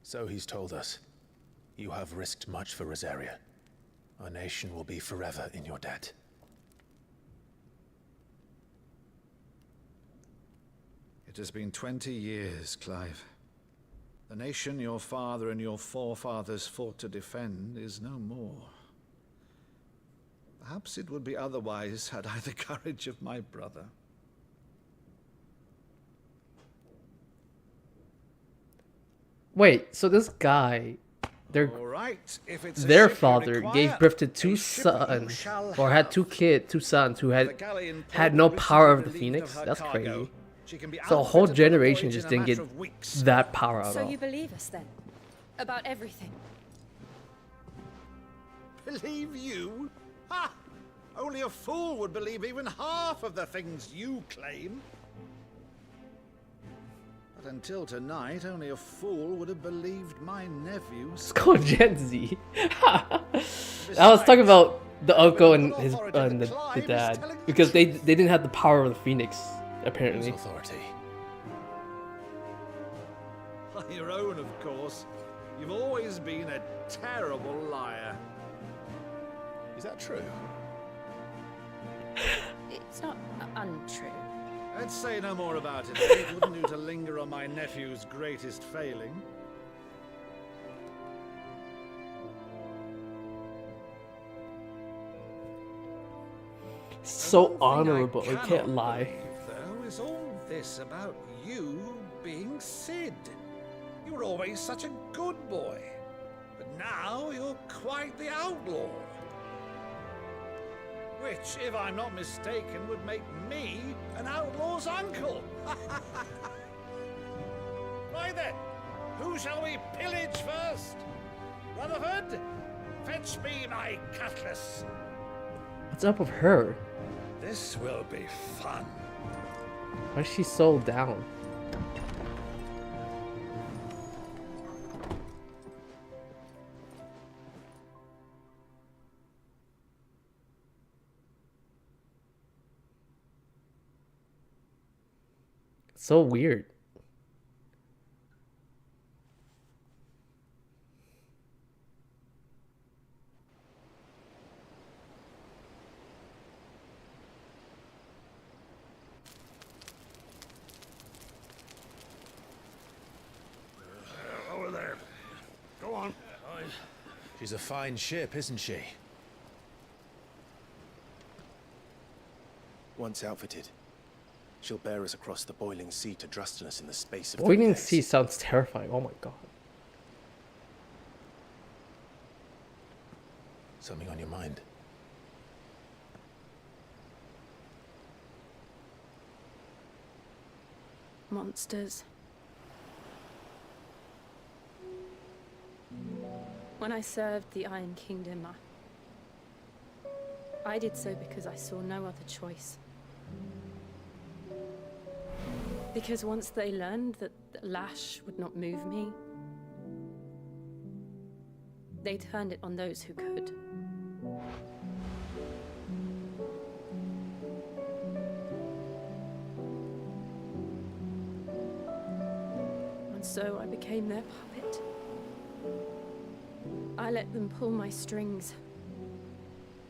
So he's told us. You have risked much for Rosaria. Our nation will be forever in your debt. It has been 20 years, Clive. The nation your father and your forefathers fought to defend is no more. Perhaps it would be otherwise had I the courage of my brother. Wait, so this guy, All right, if it's a their ship you father require, gave birth to a two ship you sons, shall or had have. two sons who The had galleon had Pope no recently power of the relieved Phoenix. her That's cargo. crazy. She can be So a whole outfitted for the generation voyage just in a didn't matter get of weeks. that power at So all. you believe us then? About everything? Believe you? Ha! Only a fool would believe even half of the things you claim. But until tonight, only a fool would have believed my nephew's. It's called Gen Z. I was talking about the uncle and his and the dad because they didn't have the power of the Phoenix apparently. Whose authority? Your own, of course. You've always been a terrible liar. Is that true? It's not untrue. Let's say no more about it. It wouldn't do to linger on my nephew's greatest failing. So honorable, I can't lie. Believe, though, is all this about you being Sid. You were always such a good boy, but now you're quite the outlaw. Which, if I'm not mistaken, would make me an outlaw's uncle. Right then, who shall we pillage first? Rutherford, fetch me my cutlass. What's up with her? This will be fun. Why is she so down? So weird. Over there. Go on. She's a fine ship, isn't she? Once outfitted, she'll bear us across the boiling sea to Drustinus in the space of 3 Boiling days. Sea sounds terrifying. Oh my god. Something on your mind? Monsters. When I served the Iron Kingdom, I did so because I saw no other choice. Because once they learned that the lash would not move me, they turned it on those who could. And so I became their puppet. I let them pull my strings,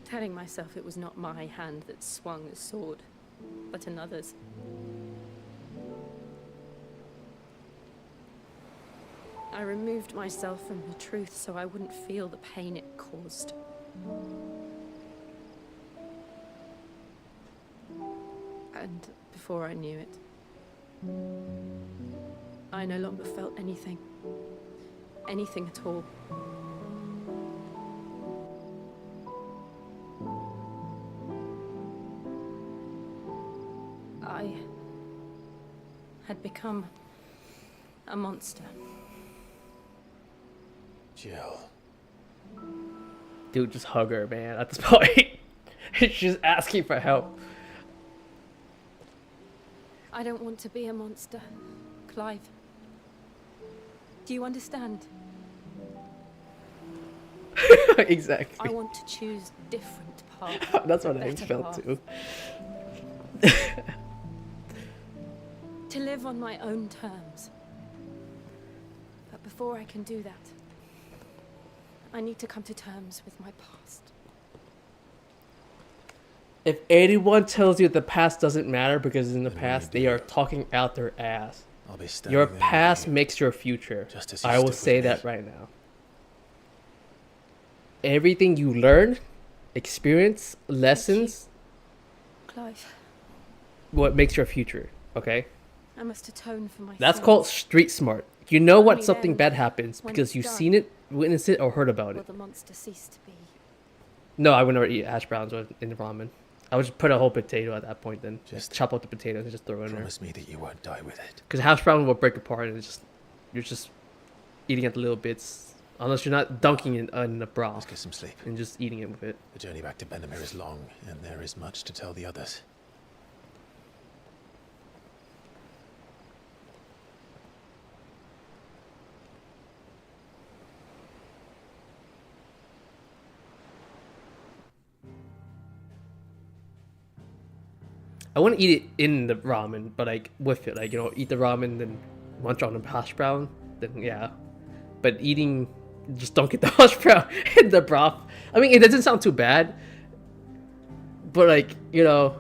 telling myself it was not my hand that swung the sword, but another's. I removed myself from the truth so I wouldn't feel the pain it caused. And before I knew it, I no longer felt anything. Anything at all. I had become a monster. Jill. Dude, just hug her, man. At this point, she's asking for help. I don't want to be a monster, Clive. Do you understand? Exactly. I want to choose different paths. That's what I better felt paths. too. To live on my own terms. But before I can do that, I need to come to terms with my past. If anyone tells you the past doesn't matter because in the past, they are talking out their ass. I'll be standing Your there past with you, makes your future. just as you I will stood say with me. that right now. Everything you learn, experience, lessons, Clive, what makes your future, okay? I must atone for my That's sins. called street smart. You know Only what something then, bad happens when because it's you've done, seen it, witnessed it, or heard about will it. the monster cease to be? No, I would never eat hash browns in the ramen. I would just put a whole potato at that point, then just chop out the potatoes and just throw it in there. Promise me that you won't die with it. Because hash brown will break apart and you're just eating at the little bits, unless you're not dunking it in the broth. Let's get some sleep. And just eating it with it. The journey back to Benamir is long, and there is much to tell the others. I want to eat it in the ramen, but like with it, like, you know, eat the ramen, then munch on the hash brown, then yeah. But eating, just don't get the hash brown in the broth. I mean, it doesn't sound too bad, but like, you know,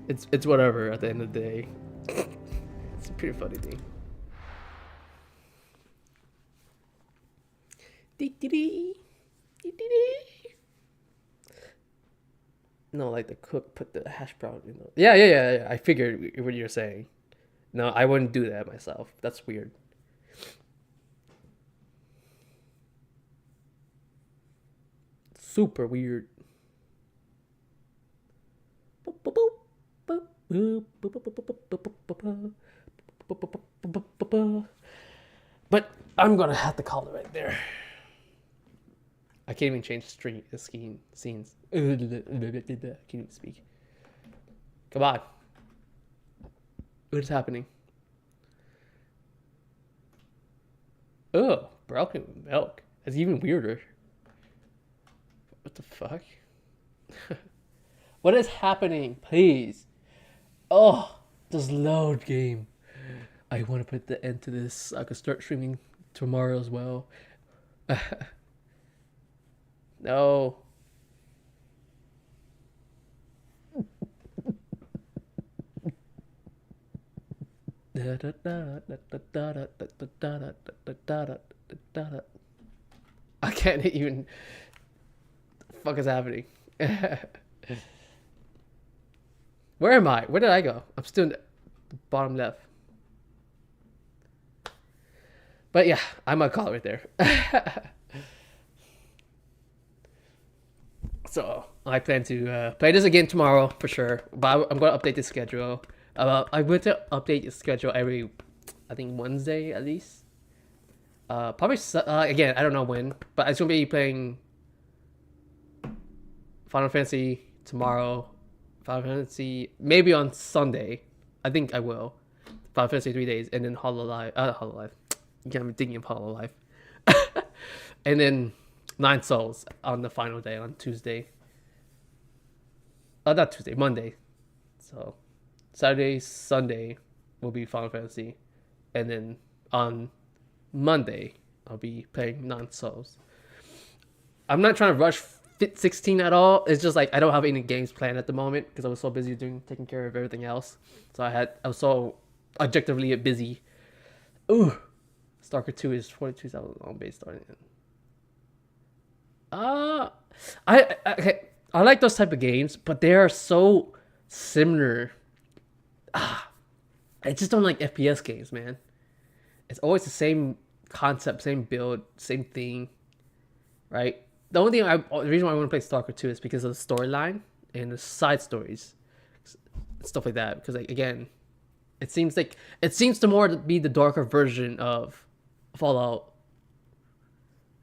it's whatever at the end of the day. It's a pretty funny thing. No, like the cook put the hash brown in the... Yeah. I figured what you're saying. No, I wouldn't do that myself. That's weird. Super weird. But I'm gonna have to call it right there. I can't even change scenes. I can't even speak. Come on. What is happening? Oh, broken with milk. That's even weirder. What the fuck? What is happening? Please. Oh, just load game. I want to put the end to this so I can start streaming tomorrow as well. No. I can't even. The fuck is happening? Where am I? Where did I go? I'm still in the bottom left. But yeah, I'm gonna call it right there. So I plan to play this again tomorrow for sure. But I'm gonna update the schedule. I'm going to update the schedule every, I think, Wednesday at least. Probably again, I don't know when, but it's gonna be playing Final Fantasy tomorrow. Final Fantasy maybe on Sunday. I think I will. Final Fantasy 3 days, and then Hololive. Hololive. Again, I'm thinking of Hololive. And then 9 Souls on the final day on Tuesday. Not Tuesday, Monday. So Saturday, Sunday will be Final Fantasy, and then on Monday I'll be playing 9 Souls. I'm not trying to rush Fit 16 at all. It's just like I don't have any games planned at the moment because I was so busy taking care of everything else. So I was so objectively busy. Ooh, Stalker 2 is 42,000 on base starting. I like those type of games, but they are so similar. I just don't like FPS games, man. It's always the same concept, same build, same thing, right? The only thing the reason why I want to play Stalker 2 is because of the storyline and the side stories, stuff like that. Because like, again, it seems to more be the darker version of Fallout.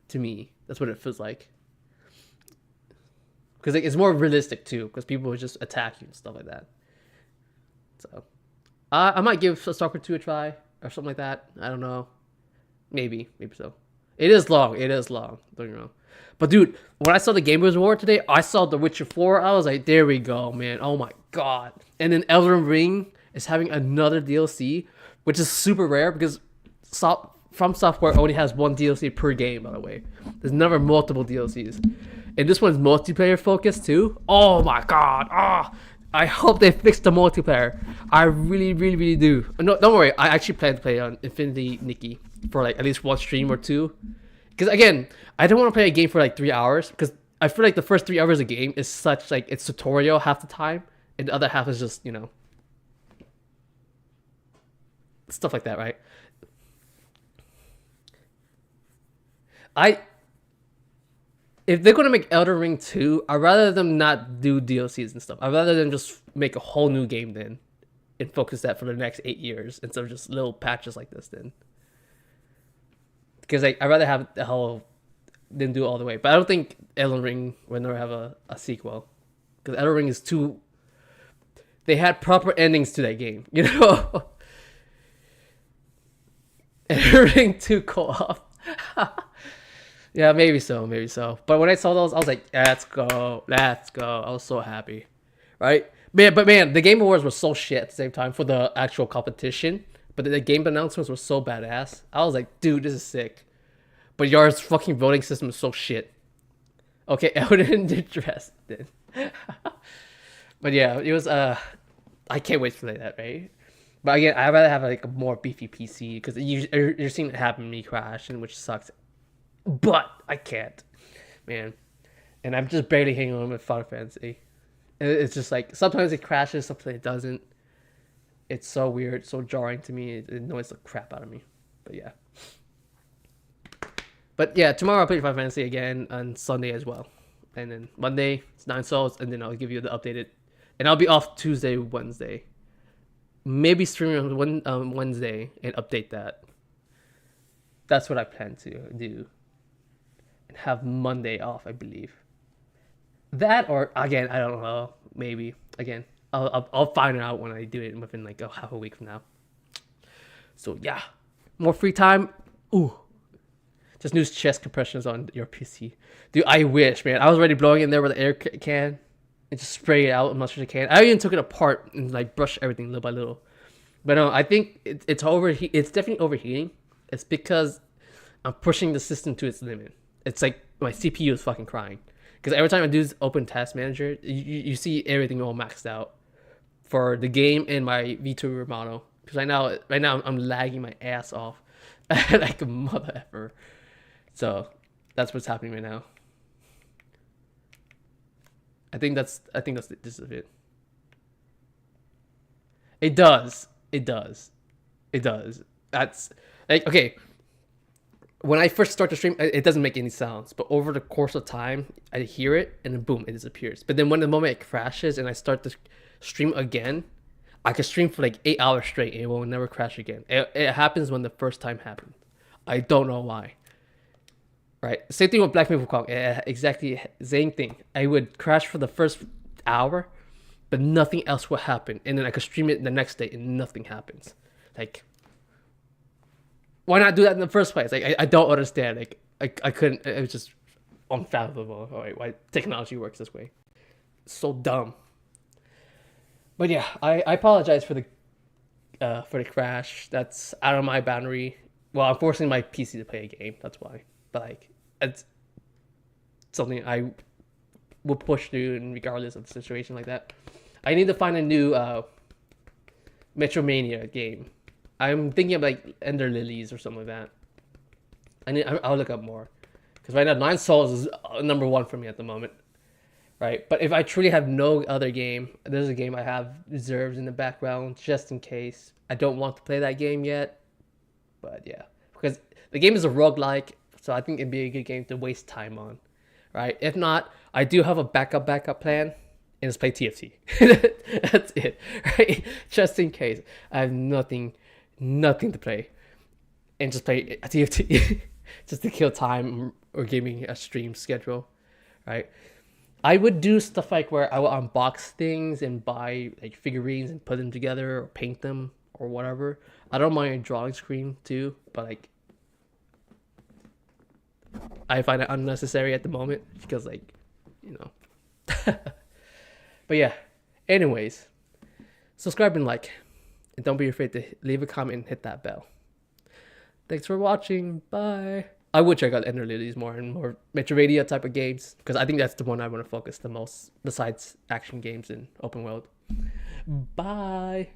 To me, that's what it feels like. Because it's more realistic too, because people would just attack you and stuff like that. So, I might give Stalker 2 a try or something like that. I don't know. Maybe so. It is long. Don't get me wrong. But dude, when I saw the Game Award today, I saw The Witcher 4. I was like, there we go, man. Oh my god. And then Elden Ring is having another DLC, which is super rare because From Software only has one DLC per game, by the way. There's never multiple DLCs. And this one's multiplayer focused too. Oh my god. I hope they fix the multiplayer. I really, really, really do. No, don't worry. I actually plan to play on Infinity Nikki for like at least one stream or two. Because again, I don't want to play a game for like 3 hours because I feel like the first 3 hours of the game is such like it's tutorial half the time, and the other half is just, you know, stuff like that, right? If they're gonna make Elden Ring 2, I'd rather them not do DLCs and stuff. I'd rather them just make a whole new game then, and focus that for the next 8 years instead of just little patches like this then. Because like, I'd rather have the whole than do it all the way. But I don't think Elden Ring will never have a sequel, because Elden Ring is too. They had proper endings to that game, you know. Elden Ring 2 co-op. Yeah, maybe so. But when I saw those, I was like, let's go. I was so happy, right? Man, the Game Awards were so shit at the same time for the actual competition. But the game announcements were so badass. I was like, dude, this is sick. But yours fucking voting system is so shit. Okay, Elden did dress then. But yeah, it was, I can't wait to play that, right? But again, I'd rather have like a more beefy PC because you're seeing it happen to me crashing, which sucks. But I can't, man. And I'm just barely hanging on with Final Fantasy. And it's just like, sometimes it crashes, sometimes it doesn't. It's so weird, so jarring to me. It annoys the crap out of me. But yeah, tomorrow I'll play Final Fantasy again, on Sunday as well. And then Monday, it's 9 Souls, and then I'll give you the updated. And I'll be off Tuesday, Wednesday. Maybe stream on Wednesday and update that. That's what I plan to do. And have Monday off, I believe. That, or again, I don't know. Maybe again, I'll find out when I do it within like half a week from now. So yeah, more free time. Ooh, just use chest compressions on your PC, dude. I wish, man. I was already blowing in there with the air can and just spray it out as much as I can. I even took it apart and like brushed everything little by little. But no, I think it's overheat. It's definitely overheating. It's because I'm pushing the system to its limit. It's like my CPU is fucking crying. Because every time I do this open task manager, you see everything all maxed out for the game and my vtuber model. Because right now I'm lagging my ass off like a mother effer. So that's what's happening right now. I think this is it. It does. That's like, okay. When I first start to stream, it doesn't make any sounds, but over the course of time, I hear it, and then boom, it disappears. But then when the moment it crashes and I start to stream again, I can stream for like 8 hours straight, and it will never crash again. It happens when the first time happens. I don't know why. Right? Same thing with Black Myth Wukong. Exactly same thing. I would crash for the first hour, but nothing else would happen. And then I could stream it the next day and nothing happens. Like, why not do that in the first place? Like, I don't understand. Like, I couldn't. It was just unfathomable. All right, why technology works this way? So dumb. But yeah, I apologize for the crash. That's out of my boundary. Well, I'm forcing my PC to play a game. That's why. But like, it's something I will push through, and regardless of the situation like that. I need to find a new Metromania game. I'm thinking of like Ender Lilies or something like that. I'll look up more, because right now Nine Souls is number one for me at the moment. Right, but if I truly have no other game, there's a game I have reserved in the background just in case. I don't want to play that game yet, but yeah, because the game is a roguelike, so I think it'd be a good game to waste time on. Right, if not, I do have a backup plan, and it's play TFT. That's it, right? Just in case I have nothing to play, and just play a TFT, just to kill time or give me a stream schedule, right? I would do stuff like where I will unbox things and buy like figurines and put them together or paint them or whatever. I don't mind a drawing screen too, but like I find it unnecessary at the moment because like, you know. But yeah, anyways, subscribe and like, and don't be afraid to leave a comment and hit that bell. Thanks for watching. Bye. I would check out Ender Lilies more and more Metroidvania type of games, because I think that's the one I want to focus the most besides action games and open world. Bye.